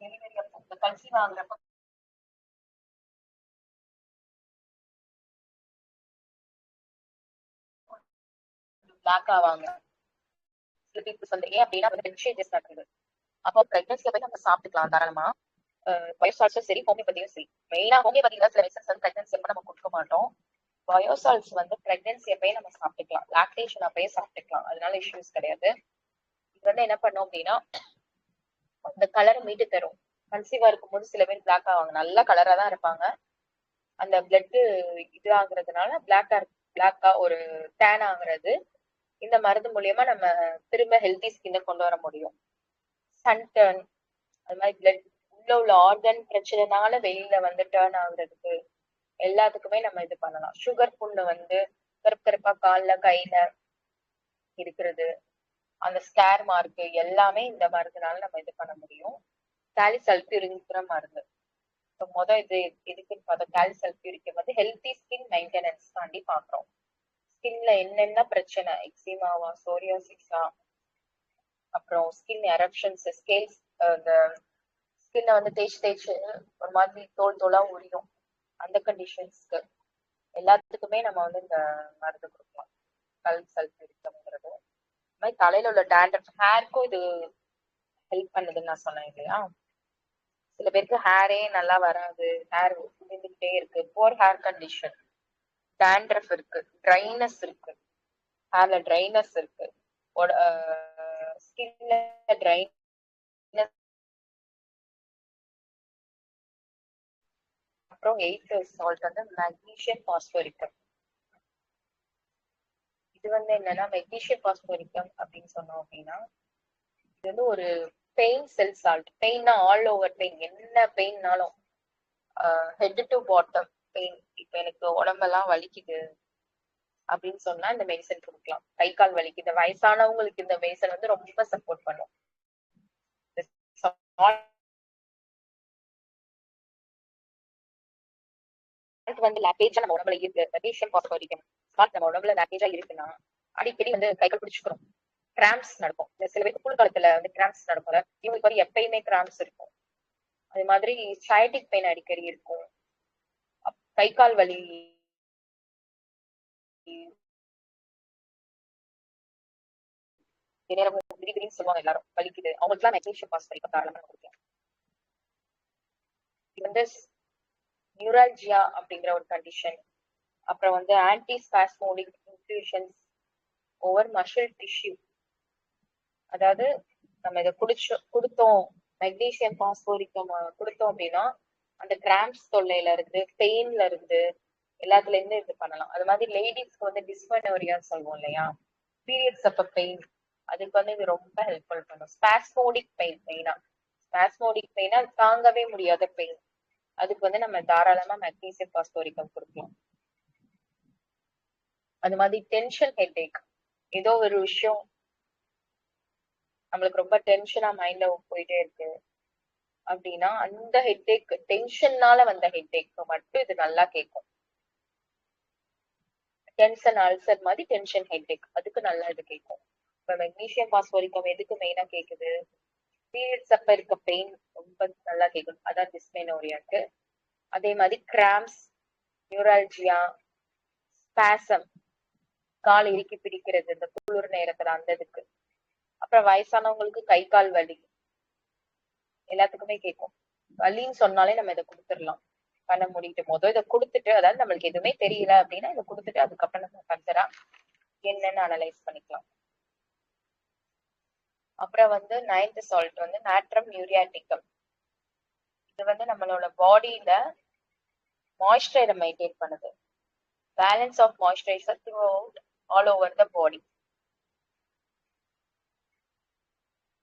டெலிவரி அப்போ கன்சீவ் ஆகுறப்ப பிளாக் ஆவாங்க. சில பேருக்கு வந்து ஏன் அப்படின்னா ஹெட் சேஞ்சஸ் நடக்குது. அப்போ பிரெக்னன்சில போய் நம்ம சாப்பிட்டுக்கலாம் தாராளமா. பயோசால்ஸும் சரி, ஹோமியோபதியும் சரி. மெயினா ஹோமியோபதியில சில மெடிசன்ஸ் வந்து பிரெக்னன்சி அப்ப நம்ம கொடுக்க மாட்டோம். பயோசால்ஸ் வந்து பிரெக்னன்சி அப்பயே நம்ம சாப்பிட்டுக்கலாம், லாக்டேஷன் அப்பயே சாப்பிட்டுக்கலாம், அதனால இஷ்யூஸ் கிடையாது. இது வந்து என்ன பண்ணும் அப்படின்னா அந்த கலரை மீட்டு தரும். கன்சீவா இருக்கும்போது சில பேர் பிளாக் ஆவாங்க, நல்ல கலரா தான் இருப்பாங்க, அந்த பிளட் இது ஆகுறதுனால பிளாக்கா ஒரு டேன் ஆகுறது. இந்த மருந்து மூலியமா நம்ம திரும்ப ஹெல்தி ஸ்கின்னை கொண்டு வர முடியும். சன் டர்ன், அது மாதிரி பிளட் உள்ள ஆர்கன் பிரச்சனைனால வெளியில வந்து டேர்ன் ஆகுறதுக்கு எல்லாத்துக்குமே நம்ம இது பண்ணலாம். சுகர் புண்ணு வந்து கருப்பா கால்ல கையில இருக்கிறது, அந்த ஸ்கேர் மார்க் எல்லாமே இந்த மருந்துனால நம்ம இது பண்ண முடியும். காலிசல்ஃபியூரிக்கிற மருந்து இது எதுக்குன்னு பார்த்தா, காலிசல்ஃபியூரிக் வந்து ஹெல்தி ஸ்கின் மெயின்டெனன்ஸ் தாண்டி பாக்குறோம். ஸ்கின்ல என்னென்ன பிரச்சனை, எக்ஸிமாவா, சோரியாசிஸா, அப்புறம் ஸ்கின் எரப்ஷன்ஸ், ஸ்கேல்ஸ், இந்த ஸ்கின்னை வந்து தேய்ச்சு ஒரு மாதிரி தோல் தோலா உரியும், அந்த கண்டிஷன்ஸ்க்கு எல்லாத்துக்குமே நம்ம வந்து இந்த மருந்து கொடுக்கலாம், காலிசல்ஃபியூரிக்ங்கிறது. இந்த மாதிரி தலையில உள்ள டேண்ட்ரஃப், ஹேருக்கும் இது ஹெல்ப் பண்ணுதுன்னு நான் சொன்னேன் இல்லையா. சில பேருக்கு ஹேரே நல்லா வராது, ஹேர் விழுந்துகிட்டே இருக்கு, போர் ஹேர் கண்டிஷன், டேண்ட்ரஃப் இருக்கு, ட்ரைனஸ் இருக்கு, ஹேர்ல ட்ரைனஸ் இருக்கு, ஸ்கின்ல ட்ரைனஸ், அப்புறம் 8th சால்ட் வந்து மெக்னீசியம் பாஸ்போரிக்கம். இது வந்து என்னன்னா மெக்னீசியம் பாஸ்போரிக்கம் அப்படின்னு சொன்னோம் அப்படின்னா, இது வந்து ஒரு பெயின் செல் சால்ட். பெயின்னா ஆல் ஓவர் பெயின், என்ன பெயின்னாலும், ஹெட் டு பாட்டம் பெயின், இப்ப எனக்கு உடம்பெல்லாம் வலிக்குது அப்படின்னு சொன்னா இந்த மெடிசன் கொடுக்கலாம். கை கால் வலிக்குது, வயசானவங்களுக்கு இந்த மெடிசன் வந்து ரொம்ப சப்போர்ட் பண்ணும். வந்து லாக்கேஜா நம்ம உடம்புல இருக்கு, மெக்னீசியம் பாஸ்போரிக்கம் சால்ட் நம்ம உடம்புல லாக்கேஜா இருக்குன்னா அடிக்கடி வந்து கை கால் பிடிச்சுக்கிறோம், கிராம்ஸ் நடக்கும். சில பேருக்கு குளிர்காலத்துல வந்து கிராம்ஸ் நடக்கும்ல, இவங்களுக்கு வந்து எப்பயுமே கிராம்ஸ் இருக்கும். அது மாதிரி சைட்டிக் பெயின் அடிக்கடி இருக்கும், கை கால் வலி, திடீர்னு சொல்லுவாங்க எல்லாரும் வலிக்குது, அவங்களுக்கு எல்லாம் மெக்னீசியம் பாஸ்போரிக்கம் தாராளமா கொடுக்கலாம். இது வந்து நியூரால்ஜியா அப்படிங்கிற ஒரு கண்டிஷன், அப்புறம் வந்து anti spasmodic infusions over muscle tissue, அதாவது நம்ம இதை கொடுத்தோம் மெக்னீசியம் பாஸ்போரிக்கம் கொடுத்தோம் அப்படின்னா அந்த கிராம்ஸ் தொல்லையில இருந்து, பெயின்ல இருந்து, எல்லாத்துல இருந்து இது பண்ணலாம். அது மாதிரி லேடிஸ்க்கு வந்து டிஸ்மெனோரியான்னு சொல்லுவோம் இல்லையா, பீரியட்ஸ் அப்ப பெயின், அதுக்கு வந்து இது ரொம்ப ஹெல்ப்ஃபுல் பண்ணும். ஸ்பாஸ்மோடிக் பெயின், மெயினா ஸ்பாஸ்மோடிக் பெயினா தாங்கவே முடியாத பெயின், அதுக்கு வந்து நம்ம தாராளமா மெக்னீசியம் பாஸ்போரிக்கம் கொடுக்கலாம். அது மாதிரி டென்ஷன் ஹெட்டேக், ஏதோ ஒரு விஷயம் நம்மளுக்கு ரொம்ப டென்ஷனா மைண்ட்ல போயிட்டே இருக்கு அப்படின்னா அந்த ஹெட்டேக், டென்ஷன்னால வந்த ஹெட்டேக் மட்டும் இது நல்லா கேட்கும். டென்ஷன் அல்சர் மாதிரி டென்ஷன் ஹெட்டேக், அதுக்கு நல்லா இது கேட்கும். இப்ப மெக்னீசியம் பாஸ்போரிக்கம் எதுக்கு மெயினா கேக்குது, பீரியட்ஸ் அப்ப இருக்க பெயின் ரொம்ப நல்லா கேட்கும், அதான் டிஸ்மெனோரியாக்கு. அதே மாதிரி கிராம்ஸ், நியூரால்ஜியா, ஸ்பாசம், கால் இறுக்கி பிடிக்கிறது இந்த குளிர் நேரத்துல அந்த இதுக்கு. அப்புறம் வயசானவங்களுக்கு கை கால் வலி எல்லாத்துக்குமே கேட்கும். வலின்னு சொன்னாலே நம்ம இதை கொடுத்துடலாம். பண்ண முடியும் இதை கொடுத்துட்டு, அதாவது நம்மளுக்கு எதுவுமே தெரியல அப்படின்னா இதை கொடுத்துட்டு அதுக்கப்புறம் நம்ம ஃபர்தரா என்னன்னு அனலைஸ் பண்ணிக்கலாம். அப்புறம் வந்து 9th சால்ட் வந்து நாட்ரம் மியூரியாட்டிக்கம். இது வந்து நம்மளோட பாடியில மாய்ஸ்சரைசரை மெயின்டைன் பண்ணுது. Balance of moisturiser throughout all over the body.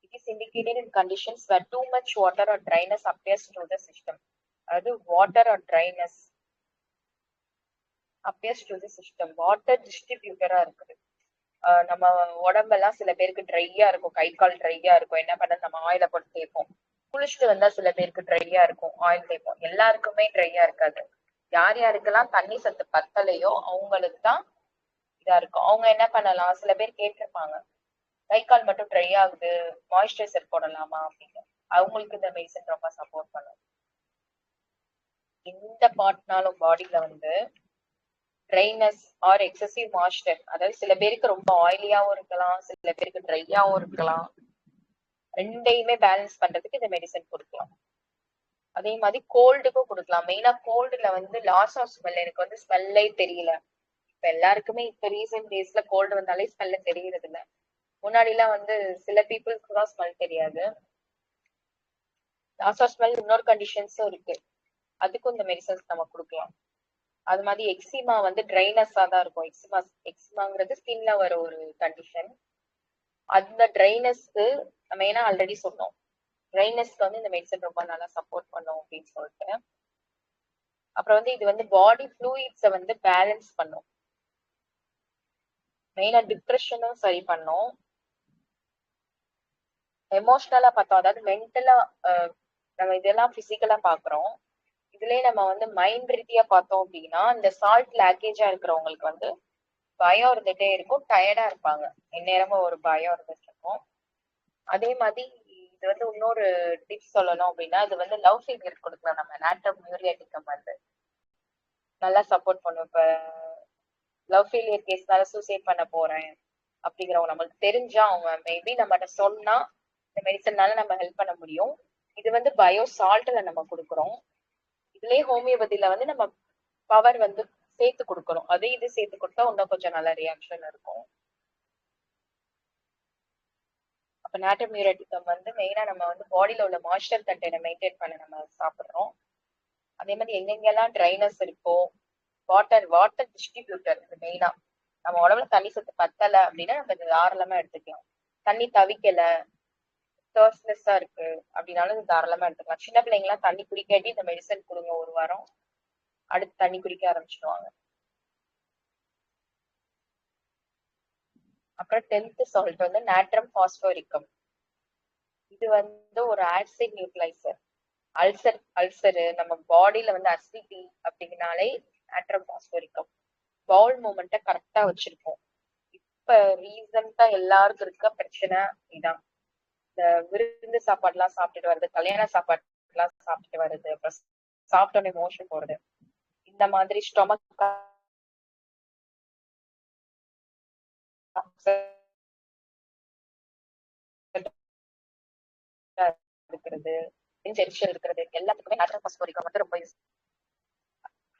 It is indicated in conditions where too much water or dryness appears through the system. அதாவது water or dryness appears through the system. Water டிஸ்ட்ரிபியூட்டரா இருக்குது. நம்ம உடம்பெல்லாம் சில பேருக்கு ட்ரையா இருக்கும், கை கால் ட்ரையா இருக்கும். என்ன பண்ண, நம்ம ஆயில போட்டு தேய்ப்போம். குளிச்சுட்டு வந்தா சில பேருக்கு ட்ரையா இருக்கும், ஆயில் தேய்ப்போம். எல்லாருக்குமே ட்ரையா இருக்காது. யார் யாருக்கெல்லாம் தண்ணி சத்து பத்தலையோ அவங்களுக்கு தான் இதா இருக்கும். அவங்க என்ன பண்ணலாம், சில பேர் கேட்டிருப்பாங்க கை கால் மட்டும் ட்ரை ஆகுது, மாய்ஸ்சரைசர் போடலாமா அப்படின்னு. அவங்களுக்கு இந்த மெடிசன் ரொம்ப சப்போர்ட் பண்ணும். இந்த பார்ட்னாலும் பாடியில வந்து ட்ரைனஸ் ஆர் எக்ஸசிவ் மாய்ஸ்சர், அதாவது சில பேருக்கு ரொம்ப ஆயிலியாவும் இருக்கலாம், சில பேருக்கு ட்ரையாவும் இருக்கலாம். ரெண்டையுமே பேலன்ஸ் பண்றதுக்கு இந்த மெடிசன் கொடுக்கலாம். அதே மாதிரி கோல்டுக்கும் கொடுக்கலாம். மெயினா கோல்டுல வந்து லாஸ் ஆஃப் ஸ்மெல், எனக்கு வந்து ஸ்மெல்லே தெரியல. இப்ப எல்லாருக்குமே இப்ப ரீசெண்ட் டேஸ்ல கோல்டு வந்தாலே ஸ்மெல்ல தெரியறது இல்ல. முன்னாடி எல்லாம் வந்து சில பீப்புளுக்கு தான் ஸ்மெல் தெரியாது. லாஸ் ஆஃப் ஸ்மெல் இன்னொரு கண்டிஷன்ஸும் இருக்கு, அதுக்கும் இந்த மெடிசன்ஸ் நம்ம கொடுக்கலாம். அது மாதிரி எக்ஸிமா வந்து ட்ரைனஸா தான் இருக்கும். எக்ஸிமாங்கிறது ஸ்கின்ல வர ஒரு கண்டிஷன். அந்த ட்ரைனஸ்க்கு நம்ம ஏன்னா ஆல்ரெடி சொன்னோம், ட்ரைனஸ்க்கு வந்து இந்த மெடிசன் ரொம்ப நல்லா சப்போர்ட் பண்ணும் அப்படின்னு சொல்லிட்டு. அப்புறம் வந்து இது வந்து பாடி ஃப்ளூயிட்ஸை வந்து பேலன்ஸ் பண்ணும். மெயினா டிப்ரெஷனும் சரி பண்ணும். எமோஷனலா பார்த்தோம், அதாவது மென்டலா நம்ம இதெல்லாம் பிசிக்கலா பாக்குறோம். இதுலயே நம்ம வந்து மைண்ட் ரீதியா பார்த்தோம் அப்படின்னா, இந்த சால்ட் லேக்கேஜா இருக்கிறவங்களுக்கு வந்து பயம் இருந்துட்டே இருக்கும், டயர்டா இருப்பாங்க, எந்நேரமும் ஒரு பயம் இருந்துட்டு இருக்கும். அதே மாதிரி இது வந்து இன்னொரு டிப்ஸ் சொல்லணும் அப்படின்னா, இது வந்து லவ் ஃபெயிலியர் கொடுக்கலாம். நம்ம நாட்ரம் மியூரியாட்டிக்கம் வந்து நல்லா சப்போர்ட் பண்ணும். இப்ப லவ் ஃபெயிலியர் கேஸ்னால சூசைட் பண்ண போறேன் அப்படிங்கிறவங்க நம்மளுக்கு தெரிஞ்சா அவங்க மேபி நம்மகிட்ட சொன்னா இந்த மெடிசன்னால நம்ம ஹெல்ப் பண்ண முடியும். இது வந்து பயோ சால்ட்ல நம்ம கொடுக்குறோம். இதுலயே ஹோமியோபதியில வந்து நம்ம பவர் வந்து சேர்த்து கொடுக்கணும். அதே இது சேர்த்து கொடுத்தா இன்னும் கொஞ்சம் நல்ல ரியாக்ஷன் இருக்கும். அப்ப நாட்ரம் மியூரியாட்டிக்கம் வந்து மெயினா நம்ம வந்து பாடியில உள்ள மாய்ஸ்சர் கண்டெய்னை மெயின்டைன் பண்ண நம்ம சாப்பிடுறோம். அதே மாதிரி எங்கெங்கெல்லாம் ட்ரைனஸ் இருக்கோ, வாட்டர் டிஸ்ட்ரிபியூட்டர் மெயினா. நம்ம உடம்புல தண்ணி சத்து பத்தல அப்படின்னா நம்ம இது தாராளமா எடுத்துக்கலாம். தண்ணி தவிக்கல, தர்ஸ்ட்லெஸ்ஸா இருக்கு அப்படின்னாலும் இது தாராளமா எடுத்துக்கலாம். சின்ன பிள்ளைங்க எல்லாம் தண்ணி குடிக்காட்டி இந்த மெடிசன் கொடுங்க, ஒரு வாரம் அடுத்து தண்ணி குடிக்க ஆரம்பிச்சிடுவாங்க. அப்புறம் 10th சால்ட் வந்து நாட்ரம் பாஸ்போரிக்கம். இது வந்து ஒரு ஆசிட் நியூட்ரலைசர். அல்சரு நம்ம பாடியில வந்து அசிடிட்டி அப்படிங்கனாலே நாட்ரம் பாஸ்போரிக்கம் பவுல் மூமெண்ட்டை கரெக்டா வச்சிருக்கோம். இப்ப ரீசெண்டா எல்லாருக்கும் இருக்க பிரச்சனை இதான். இந்த விருந்து சாப்பாடு எல்லாம் சாப்பிட்டுட்டு வருது, கல்யாண சாப்பாடு எல்லாம் சாப்பிட்டுட்டு வருது, அப்புறம் சாப்பிட்டோன்னே மோஷன் போறது, இந்த மாதிரி ஸ்டொமக் இருக்கிறது, நெஞ்செரிச்சல் இருக்கிறது, எல்லாத்துக்குமே நாட்ரம் பாஸ்போரிக்கம் வந்து ரொம்ப யூஸ்.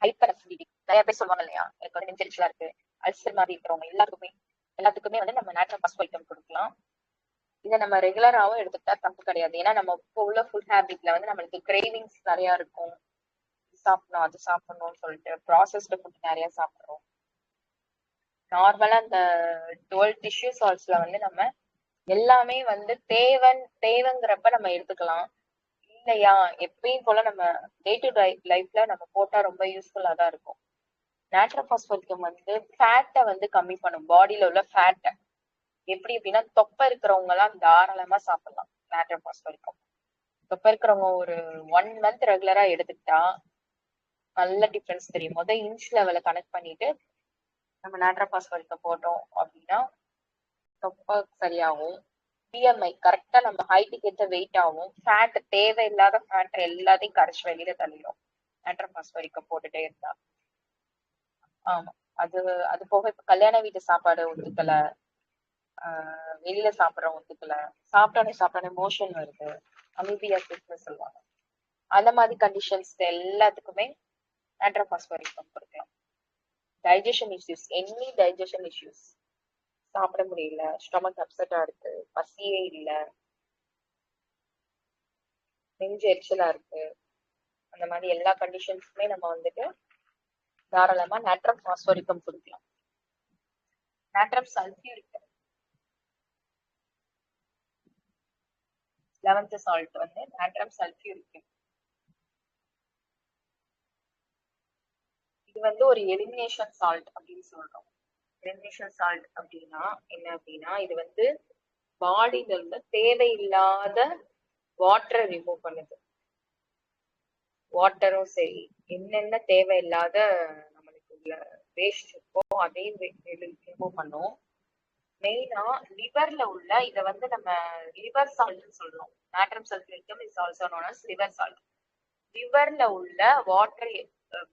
ஹைப்பர் அசிடிட்டி நிறைய பேர் சொல்லுவாங்க இல்லையா, எனக்கு வந்து நெஞ்செரிச்சலா இருக்கு, அல்சர் மாதிரி இருக்கிறவங்க எல்லாத்துக்குமே வந்து நம்ம நாட்ரம் பாஸ்போரிக்கம் கொடுக்கலாம். இதை நம்ம ரெகுலராகவும் எடுத்துக்கிட்டா தப்பு கிடையாது. ஏன்னா நம்ம இப்போ உள்ள ஃபுட் ஹேபிட்ல வந்து நம்மளுக்கு கிரேவிங்ஸ் நிறைய இருக்கும், சாப்பிடணும் அது சாப்பிடணும்னு சொல்லிட்டு ப்ராசஸ்டு ஃபுட் நிறைய சாப்பிடுறோம். நார்மலா இந்த 12 டிஷ்யூ சால்ட்ஸ்ல வந்து நம்ம எல்லாமே வந்து தேவைங்கிறப்ப நம்ம எடுத்துக்கலாம். இல்லையா எப்பயும் போல நம்ம டே டு டே லைஃப்ல நம்ம போட்டா ரொம்ப யூஸ்ஃபுல்லா தான் இருக்கும். நாட்ரம் பாஸ்போரிக்கம் வந்து ஃபேட்டை வந்து கம்மி பண்ணும், பாடியில உள்ள ஃபேட்டை. எப்படி அப்படின்னா, தொப்பை இருக்கிறவங்க எல்லாம் தாராளமா சாப்பிடலாம் நாட்ரம் பாஸ்போரிக்கம். தொப்பை இருக்கிறவங்க ஒரு 1 மந்த் ரெகுலரா எடுத்துக்கிட்டா நல்ல டிஃபரன்ஸ் தெரியும். இன்ச் லெவல கனெக்ட் பண்ணிட்டு நம்ம நாட்ரம் பாஸ்போரிக்கம் போட்டோம் அப்படின்னா தொப்பை சரியாகும். பிஎம்ஐ கரெக்டா நம்ம ஹைட்டுக்கு ஏற்ற வெயிட் ஆகும். ஃபேட் தேவையில்லாத ஃபேட் எல்லாத்தையும் கரைச்சு வெளியில தள்ளிடும் நாட்ரம் பாஸ்போரிக்கம் போட்டுட்டே இருந்தா. ஆமா, அது அது போக இப்ப கல்யாண வீட்டு சாப்பாடு ஒத்துக்கல, வெளியில சாப்பிடறோம் ஒத்துக்கல, சாப்பிட்டோன்னே மோஷன் வருது, அமீபியாசிஸ்னு சொல்லுவாங்க. அந்த மாதிரி கண்டிஷன்ஸ் எல்லாத்துக்குமே நாட்ரம் பாஸ்பரிக் கொடுக்கலாம். Digestion issues, any digestion issues, சாப்பிட முடியல, ஸ்டொமக் அப்செட்டா இருக்கு, பசியே இல்ல, நெஞ்சு எரிச்சலா இருக்கு, அந்த மாதிரி எல்லா கண்டிஷன்ஸுமே நம்ம வந்துட்டு தாராளமா நாட்ரம் பாஸ்பரிக்கம் கொடுக்கலாம். நாட்ரம் சல்ஃபியூரிக் 11th சால்ட் வந்து நாட்ரம் சல்ஃபியூரிக். இது வந்து ஒரு எலிமினேஷன் சால்ட் அப்படின்னு சொல்றோம். எலிமினேஷன் சால்ட் அப்படின்னா என்ன அப்படின்னா, இது வந்து பாடியில உள்ள தேவையில்லாத வாட்டரை ரிமூவ் பண்ணுது. வாட்டரும் சரி, என்னென்ன தேவையில்லாத நம்மளுக்கு உள்ள வேஸ்ட் இருக்கோ அதையும் ரிமூவ் பண்ணும். மெயினா லிவர்ல உள்ள இத வந்து நம்ம லிவர் சால்ட்னு சொல்றோம். Natrum sulphuricum is also known as liver salt. லிவர்ல உள்ள வாட்டர்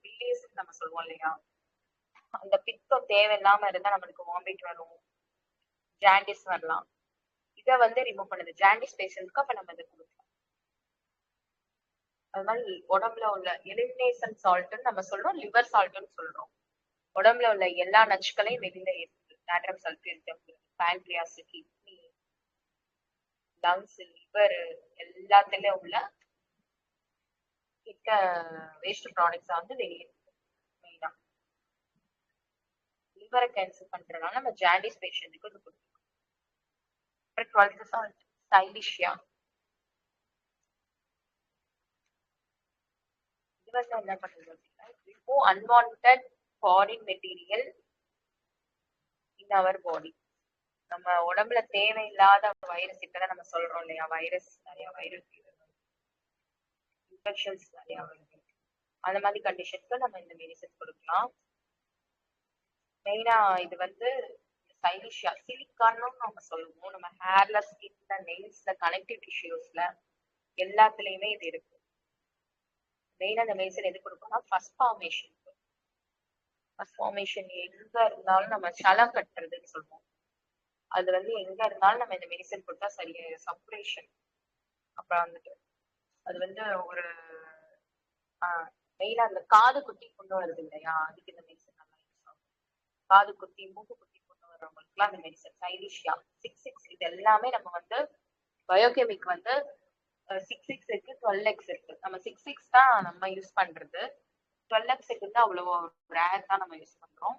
பில்லியஸ் நம்ம சொல்லுவோம் இல்லையா, அந்த பித்தம் தேவையில்லாம இருந்தா நம்மளுக்கு வாமிட் வரும், ஜாண்டிஸ் வரலாம். இத வந்து ரிமூவ் பண்ணுது. ஜாண்டிஸ் பேஷண்ட்க்கு அப்ப நம்ம இதை கொடுக்கலாம். அது மாதிரி உடம்புல உள்ள எலிமினேஷன் சால்ட்னு நம்ம சொல்றோம், லிவர் சால்ட்னு சொல்றோம். உடம்புல உள்ள எல்லா நச்சுக்களையும் வெளியில இருக்கு நாட்ரம் சல்ஃபியூரிக்கம். பேன்க்ரியாஸ், கிட்னி, லங்ஸ், லிவர் எல்லாத்துலயும் உள்ள கிட்ட வேஸ்ட் ப்ராடக்ட்ஸ் வந்து வெளியே மெயினா லிவரை கேன்சல் பண்றதுனால நம்ம ஜாண்டிஸ் பேஷண்ட்டுக்கு இது கொடுக்கணும். 12th salt சைலிஷியா. இது வந்து என்ன பண்ணுது அப்படின்னா, ரிமூவ் அன்வான்டட் ஃபாரின் மெட்டீரியல் இன் அவர் பாடி. நம்ம உடம்புல தேவையில்லாத வைரஸ், இப்பதான் நம்ம சொல்றோம் இல்லையா, வைரஸ் நிறைய வைரஸ் இன்ஃபெக்ஷன்ஸ் நிறைய வருது. அந்த மாதிரி கண்டிஷனுக்கு நம்ம இந்த மெடிசன் கொடுக்கலாம். மெயினா இது வந்து சைலிஷியா சிலிக்கான்னு நம்ம சொல்லுவோம். நம்ம ஹேர்ல, ஸ்கின்ல, நெயில்ஸ்ல, கனெக்டிவ் டிஷ்யூஸ்ல எல்லாத்துலயுமே இது இருக்கு. மெயினா இந்த மெடிசன் எது கொடுக்கணும்னா ஃபர்ஸ்ட் ஃபார்மேஷன். ஃபர்ஸ்ட் ஃபார்மேஷன் எங்க இருந்தாலும் நம்ம சலம் கட்டுறதுன்னு சொல்லுவோம். அது வந்து எங்க இருந்தாலும் நம்ம இந்த மெடிசன் கொடுத்தா சரியா சப்ரேஷன். அப்புறம் வந்துட்டு அது வந்து ஒரு மெயினா அந்த காது குத்தி கொண்டு வருது இல்லையா, அதுக்கு இந்த மெடிசன் நல்லா யூஸ் ஆகும். காது குத்தி, மூக்கு குத்தி கொண்டு வர்றவங்களுக்குலாம் அந்த மெடிசன் சைலிஷியா 6 இது எல்லாமே நம்ம வந்து பயோகெமிக் வந்து 6 இருக்கு, 12x இருக்கு. நம்ம 6 தான் நம்ம யூஸ் பண்றது. 12x வந்து அவ்வளவு ரேர் தான் நம்ம யூஸ் பண்றோம்.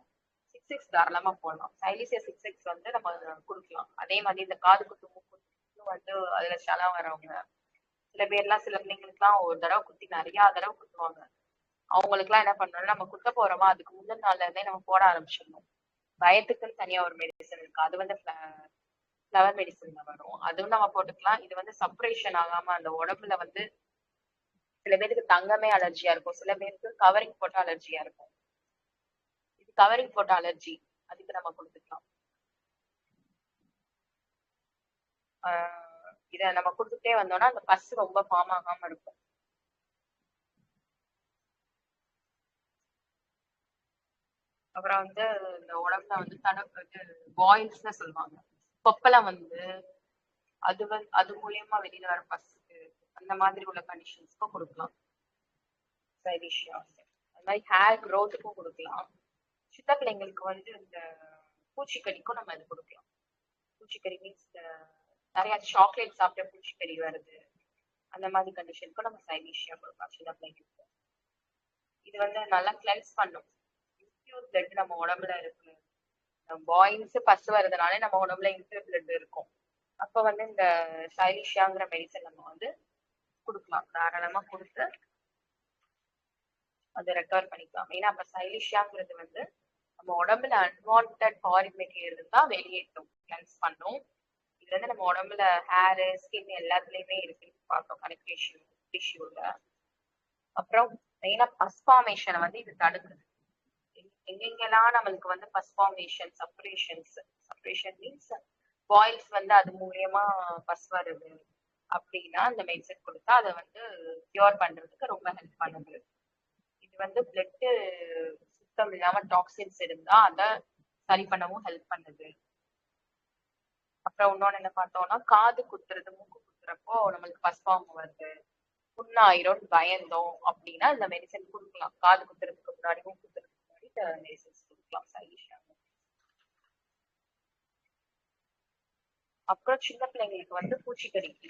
6 தாராளமா போடலாம். சைலிஷியா 6 வந்து நம்ம கொடுக்கலாம். அதே மாதிரி இந்த காது குத்து, மூக்கு வந்து அதுல சலம் வரவங்க, சில பேர்லாம் சில பிள்ளைங்களுக்குலாம் ஒரு தடவை குத்தி நிறைய தடவை குத்துவாங்க. அவங்களுக்கு எல்லாம் என்ன பண்ணணும், நம்ம குத்த போறோமா அதுக்கு முந்தின நாள்ல இருந்தே நம்ம போட ஆரம்பிச்சிடணும். பயத்துக்குன்னு தனியா ஒரு மெடிசன் இருக்கு, அது வந்து ஃபிளவர் மெடிசன்ல வரும், அதுவும் நம்ம போட்டுக்கலாம். இது வந்து சப்ரேஷன் ஆகாம அந்த உடம்புல வந்து சில பேருக்கு தங்கமே அலர்ஜியா இருக்கும், சில பேருக்கு கவரிங் போட்ட அலர்ஜியா இருக்கும். இது கவரிங் போட்ட அலர்ஜி, அதுக்கு நம்ம கொடுத்துக்கலாம். இத நம்ம கொடுத்துட்டே வந்தோம்னா அந்த பஸ் ரொம்ப ஃபார்ம் ஆகாம இருக்கும். அப்புறம் வந்து இந்த உடம்புல வந்து பாயில்ஸ்னு சொல்லுவாங்க, கொப்பளம் வந்து அது மூலியமா வெளியில வர பஸ்ஸுக்கு, அந்த மாதிரி உள்ள கண்டிஷன்ஸ்க்கும் கொடுக்கலாம் சைலிஷியா. அது மாதிரி ஹேர் க்ரோத்துக்கும் கொடுக்கலாம். சின்ன பிள்ளைங்களுக்கு வந்து இந்த பூச்சிக்கடிக்கும் நம்ம இது கொடுக்கலாம். பூச்சிக்கடி மீன்ஸ் நிறைய சாக்லேட் சாப்பிட்ட பூச்சிக்கடி வருது, அந்த மாதிரி கண்டிஷனுக்கும் நம்ம சைலிஷியா கொடுக்கலாம் சின்ன பிள்ளைங்களுக்கு. இது வந்து நல்லா கிளென்ஸ் பண்ணும். இன்ஃபியூஸ் பிளட் நம்ம உடம்புல இருக்கு, பாயில்ஸ் பஸ் வருதுனாலே நம்ம உடம்புல இன்ஃபியூஸ் பிளட் இருக்கும். அப்ப வந்து இந்த சைலிஷியாங்கிற மெடிசன் நம்ம வந்து கொடுக்கலாம், தாராளமா கொடுத்து அதை ரெக்கவர் பண்ணிக்கலாம். ஏன்னா அப்ப சைலிஷியாங்கிறது வந்து நம்ம உடம்புல அன்வான்டட் ஃபாரின் மெட்டீரியல் தான் வெளியேற்றும், கிளென்ஸ் பண்ணும். இது வந்து நம்ம உடம்புல ஹேரு, ஸ்கின் எல்லாத்துலயுமே இருக்குன்னு பார்த்தோம், கனெக்டிவ் டிஷ்யூல. அப்புறம் மெயினா பஸ் ஃபார்மேஷனை வந்து இது தடுக்குது. எங்கெங்கெல்லாம் நம்மளுக்கு வந்து bus formation, separation means boils வந்து அது மூலியமா பஸ் வருது அப்படின்னா அந்த மெடிசன் கொடுத்தா அதை வந்து கியூர் பண்றதுக்கு ரொம்ப ஹெல்ப் பண்ணுது. இது வந்து பிளட் சுத்தம் இல்லாம டாக்ஸின்ஸ் இருந்தா அதை சரி பண்ணவும் ஹெல்ப் பண்ணுது. அப்புறம் இன்னொன்னு என்ன பார்த்தோம்னா, காது குத்துறது, மூக்கு குத்துறப்போ நம்மளுக்கு பஸ்வாம வருது, புண்ணாயிரும் பயந்தோம் அப்படின்னா இந்த மெடிசன் கொடுக்கலாம். காது குத்துறதுக்கு முன்னாடி, மூக்கு குத்துறதுக்கு முன்னாடி இந்த மெடிசன்ஸ் கொடுக்கலாம் சைலிஷா. அப்புறம் சின்ன பிள்ளைங்களுக்கு வந்து பூச்சிக்கடிக்கு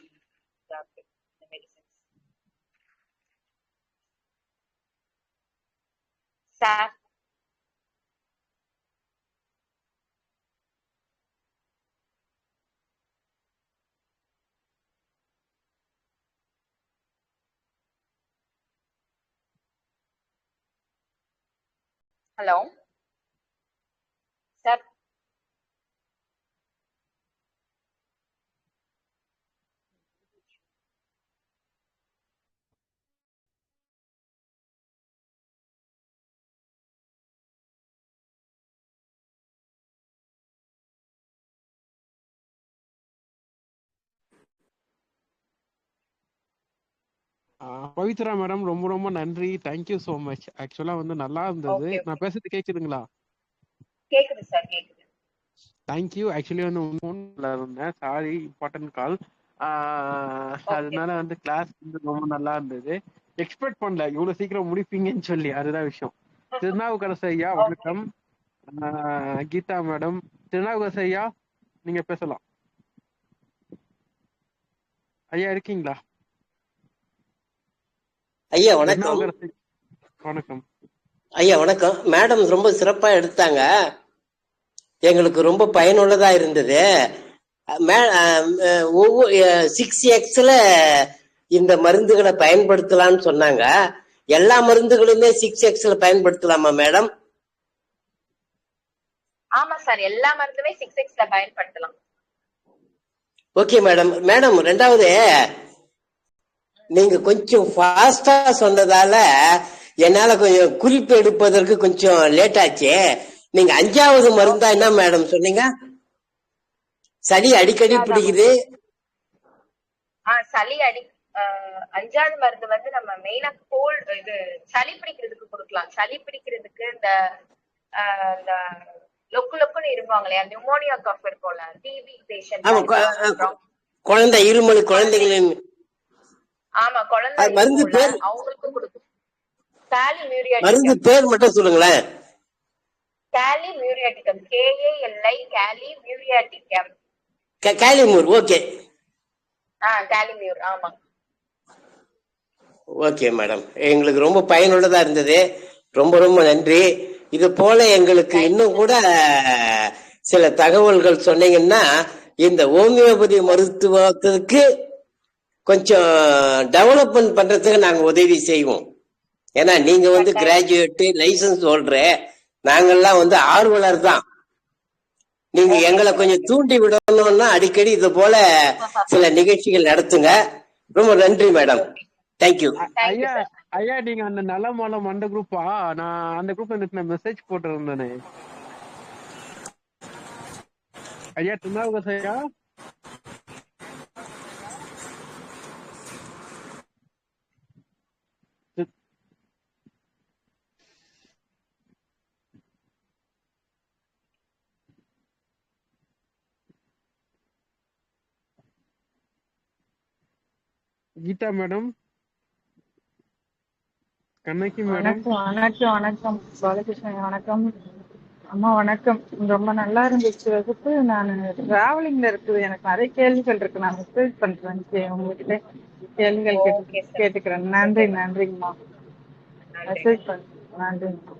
இந்த medicines. Hello sir. Pavithra madam, ரொம்ப ரொம்ப நன்றி. Thank you so much. ஆக்சுவலா வந்து நல்லா இருந்தது. ஓகே, நான் பேசுறது கேக்குதுங்களா? கேக்குது சார், கேக்குது. தேங்க்யூ. ஆக்சுவலி வந்து ஃபோன்ல இருந்தேன், சாரி, இம்பார்ட்டன்ட் கால். ஓகே அதனால சார். வந்து கிளாஸ் வந்து ரொம்ப நல்லா இருந்தது. எக்ஸ்பெக்ட் பண்ணல இவ்வளவு சீக்கிரம் முடிப்பீங்கன்னு சொல்லி, அதுதான் விஷயம். திருநாவுக்கரசு ஐயா ஓகே. வணக்கம். கீதா மேடம், திருநாவுக்கரசு ஐயா நீங்க பேசலாம். ஐயா இருக்கீங்களா? ஐயா வணக்கம். திருநாவுக்கரசு வணக்கம். ஐயா வணக்கம். மேடம் ரொம்ப சிறப்பா எடுத்தாங்க, எங்களுக்கு ரொம்ப பயனுள்ளதா இருந்தது. ஒவ்வொரு 6Xல இந்த மருந்துகளை பயன்படுத்தலாம்னு சொன்னாங்க. எல்லா மருந்துகளுமே 6Xல பயன்படுத்தலாமா மேடம்? ஆமா சார், எல்லா மருந்துமே 6Xல பயன்படுத்தலாம். Okay madam. மேடம் ரெண்டாவது, நீங்க கொஞ்சம் ஃபாஸ்டா சொன்னதால என்னால கொஞ்சம் குறிப்பு எடுப்பதற்கு கொஞ்சம் லேட் ஆச்சு. நீங்க 5வது மருந்தா என்ன மேடம் சொன்னீங்க? சளி அடிக்கடி பிடிக்குது. சளி 5வது மருந்து வந்து நம்ம மெயினா கோல்ட், இது சளி பிடிக்கிறதுக்கு கொடுக்கலாம். சளி பிடிக்கிறதுக்கு இந்த லொக்கு லொக்குன்னு இருப்பாங்க இல்லையா, நியூமோனியா கஃப் இருக்கும்ல, டிபி பேஷண்ட், குழந்தை இருமல், குழந்தைகளின் ஆமா குழந்தை மருந்து பேர், அவங்களுக்கு கொடுக்கும். காலி மியூரியாட்டிகம். மருந்து பேர் மட்டும் சொல்லுங்களேன். காலி மியூரியாட்டிகம், KALI, காலி மியூரியாட்டிகம். காலிமூர். ஓகே. காலிமியூர். ஆமா. ஓகே மேடம், எங்களுக்கு ரொம்ப பயனுள்ளதா இருந்தது. ரொம்ப ரொம்ப நன்றி. இது போல எங்களுக்கு இன்னும் கூட சில தகவல்கள் சொன்னீங்கன்னா இந்த ஹோமியோபதி மருத்துவத்துக்கு கொஞ்சம் டெவலப்மெண்ட் பண்றதுக்கு நாங்க உதவி செய்வோம். ஏன்னா நீங்க வந்து கிராஜுவேட், லைசன்ஸ் ஹோல்டர், நாங்கெல்லாம் வந்து ஆர்வலர் தான். நீங்க எங்களை கொஞ்சம் தூண்டி விடணும்னா அடிக்கடி இது போல சில நிகழ்ச்சிகள் நடத்துங்க. ரொம்ப நன்றி மேடம். தேங்க்யூ. ஐயா ஐயா, நீங்க அந்த நலமலம் அந்த குரூப்பா? நான் அந்த குரூப்ல எனக்கு மெசேஜ் போட்டிருந்தேனே ஐயா. திருநாவுக்கரசு ஐயா, கீதா மேடம், கண்ணகி மேடம். வணக்கம் வணக்கம் பாலகிருஷ்ணன், வணக்கம் அம்மா, வணக்கம். ரொம்ப நல்லா இருந்துச்சு வகுப்பு. நான் டிராவலிங்ல இருக்குது, எனக்கு நிறைய கேள்விகள் இருக்கு. நான் மெசேஜ் பண்றேன் உங்ககிட்ட, கேள்விகள் கேட்டுக்கிறேன். நன்றி நன்றிங்கம்மா. மெசேஜ் பண்றேன். நன்றிங்கம்மா.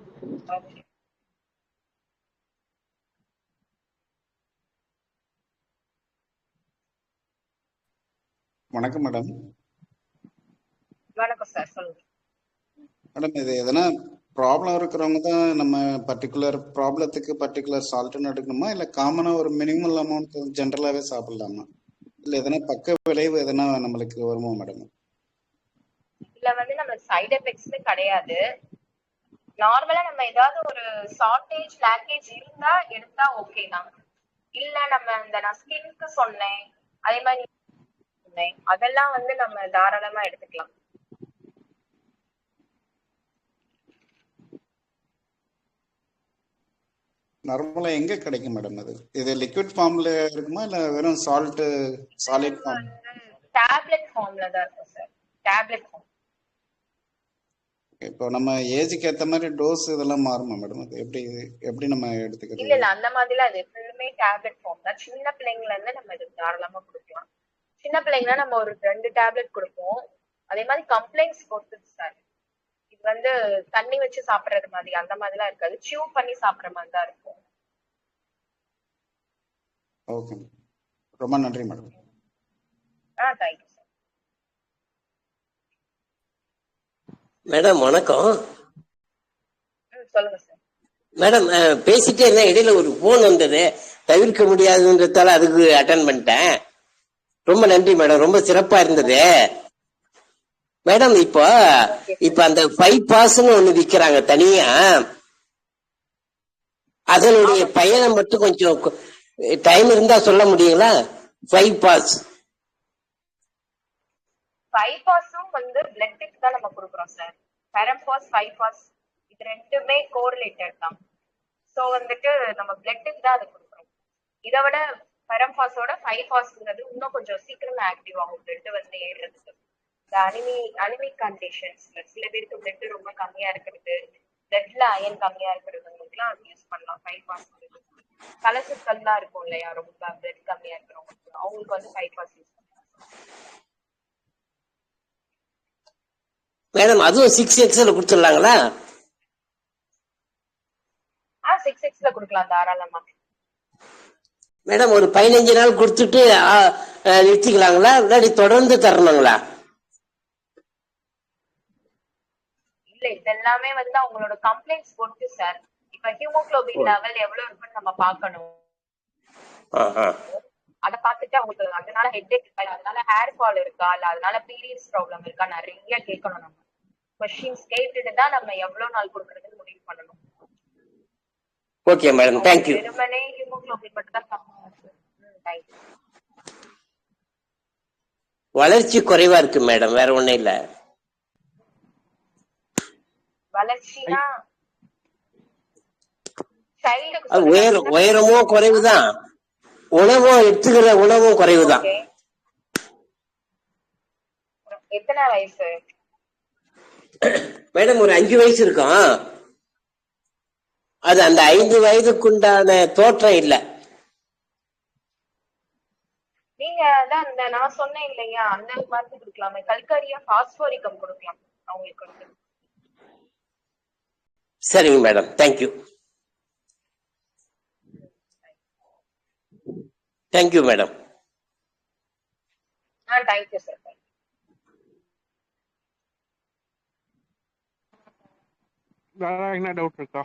வணக்கம் மேடம். வணக்கம் சார், சொல்லுங்க மேடம், இது எதனா ப்ராப்ளம் இருக்கிறவங்க தான் நம்ம பர்டிகுலர் ப்ராப்ளத்துக்கு பர்டிகுலர் சால்ட்னு எடுக்கணுமா, இல்லை காமனாக ஒரு மினிமல் அமௌண்ட் ஜென்ரலாகவே சாப்பிடலாமா, இல்லை எதனா பக்க விளைவு எதனா நம்மளுக்கு வருமா மேடம்? இதுல வந்து நம்ம சைடு எஃபெக்ட்ஸ் கிடையாது. நார்மலா நம்ம ஏதாவது ஒரு ஷார்டேஜ் லேக்கேஜ் இருந்தா எடுத்தா ஓகே தான். இல்ல நம்ம இந்த நான் ஸ்கின்க்கு சொன்னேன், அதே மாதிரி அதெல்லாம் வந்து நம்ம தாராளமா எடுத்துக்கலாம். நார்மலா எங்க கிடைக்கும் மேடம் அது? இது லிக்விட் ஃபார்ம்ல இருக்குமா இல்ல வெறும் சாலிட் ஃபார்ம்? டேப்லெட் ஃபார்ம்ல தான் இருக்கும் சார். Tablet form. இப்போ நம்ம ஏஜுக்கு ஏத்த மாதிரி டோஸ் இதெல்லாம் மாறுமா மேடம்? அது எப்படி நம்ம இல்ல எடுத்துக்கிறது? இல்ல அந்த மாதிரிலாம் அது ஃபுல்லுமே டேப்லெட் ஃபார்ம் தான். சின்ன பிள்ளைங்கள்ல இருந்து நம்ம இது தாராளமா கொடுக்கலாம். சின்ன பிள்ளைங்கன்னா நம்ம ஒரு 2 டேப்லெட் கொடுப்போம். அதே மாதிரி கம்ப்ளைண்ட்ஸ் பொறுத்து சார். இது வந்து தண்ணி வச்சு சாப்பிடுறது மாதிரி அந்த மாதிரிலாம் இருக்காது. சியூ பண்ணி சாப்பிடுற மாதிரி தான் இருக்கும். ஓகே, ரொம்ப நன்றி மேடம். Thank you sir. மேடம் வணக்கம். சொல்லுங்க சார். மேடம் பேசிட்டே இருந்தேன், இடையில ஒரு போன் வந்தது, தவிர்க்க முடியாதுன்றதால அதுக்கு அட்டன் பண்ணிட்டேன். ரொம்ப நன்றி மேடம், ரொம்ப சிறப்பா இருந்தது. மேடம் இப்ப அந்த 5 பாஸ்ன்னு ஒண்ணு விக்கிறாங்க தனியா, அதனுடைய பயனை மட்டும் கொஞ்சம் டைம் இருந்தா சொல்ல முடியுங்களா? 5 பாஸ் 5 பாஸும் வந்து பிளட்டுக்கு தான் நம்ம கொடுக்குறோம் சார். பெரம்பாஸ் 5 பாஸ் இது ரெண்டுமே கோரிலேட்டட் தான். ஸோ வந்துட்டு நம்ம பிளட்டுக்கு தான் அதை கொடுக்குறோம். இதை விட பெரம்பாஸோட 5 பாஸ்ங்கிறது இன்னும் கொஞ்சம் சீக்கிரமா ஆக்டிவ் ஆகும் பிளட் வந்து ஏறுறதுக்கு. இந்த அனிமிக் கண்டிஷன்ஸ்ல சில பேருக்கு பிளட் ரொம்ப கம்மியா இருக்கிறது, பிளட்ல அயன் கம்மியா இருக்கிறதுங்களுக்குலாம் அது யூஸ் பண்ணலாம் 5 பாஸ். கலசுக்கள்லாம் இருக்கும் இல்லையா, ரொம்ப பிளட் கம்மியா இருக்கிறவங்களுக்கு அவங்களுக்கு வந்து 5 பாஸ் யூஸ் பண்ணலாம். மேடம் அதுவும் 6xல கொடுத்துடலாங்களா? 6xல கொடுக்கலாம் தாராளமா. மேடம் ஒரு 15 நாள் கொடுத்துட்டு நிறுத்திக்கலாங்களா, இல்லாட்டி தொடர்ந்து தரணுங்களா? இல்ல இதெல்லாமே வந்து அவங்களோட கம்ப்ளைண்ட்ஸ் பொறுத்து சார். இப்ப ஹீமோகுளோபின் லெவல் எவ்வளவு இருக்குன்னு நம்ம பார்க்கணும். அதை பார்த்துட்டு அவங்களுக்கு அதனால ஹெட்ஏக் இருக்கா, அதனால ஹேர் ஃபால் இருக்கா, இல்ல அதனால பீரியட்ஸ் ப்ராப்ளம் இருக்கா நிறைய கேட்கணும். நம்ம கொஸ்டின்ஸ் கேட்டுட்டு தான் நம்ம எவ்வளவு நாள் கொடுக்கறதுன்னு முடிவு பண்ணணும். Okay madam, thank you. வெறுமனே ஹீமோகுளோபின் மட்டும் தான் சாப்பிடணும். தேங்க்யூ. வளர்ச்சி குறைவா இருக்கு மேடம், வேற ஒண்ணும் இல்ல. வளர்ச்சினா உயரமும் குறைவுதான், உணவும் எடுத்துக்கிற உணவும் குறைவுதான். எத்தனை வயசு மேடம்? ஒரு 5 வயசு இருக்கும். அது அந்த 5 வயதுக்குண்டான தோற்றம் இல்ல. நீங்க அதான் அந்த நான் சொன்னேன் இல்லையா, அந்த மருந்து கொடுக்கலாமே, கல்கரியா பாஸ்போரிக்கம் கொடுக்கலாம் அவங்களுக்கு வந்து. சரிங்க madam, thank you. Thank you madam. Thank you sir. வேற என்ன டவுட் இருக்கா?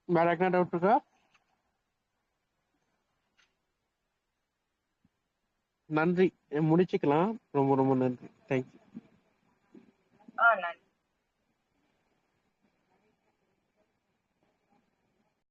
வேற என்ன டவுட் இருக்கா? நன்றி, முடிச்சுக்கலாம். ரொம்ப ரொம்ப நன்றி. தேங்க்யூ. நன்றி.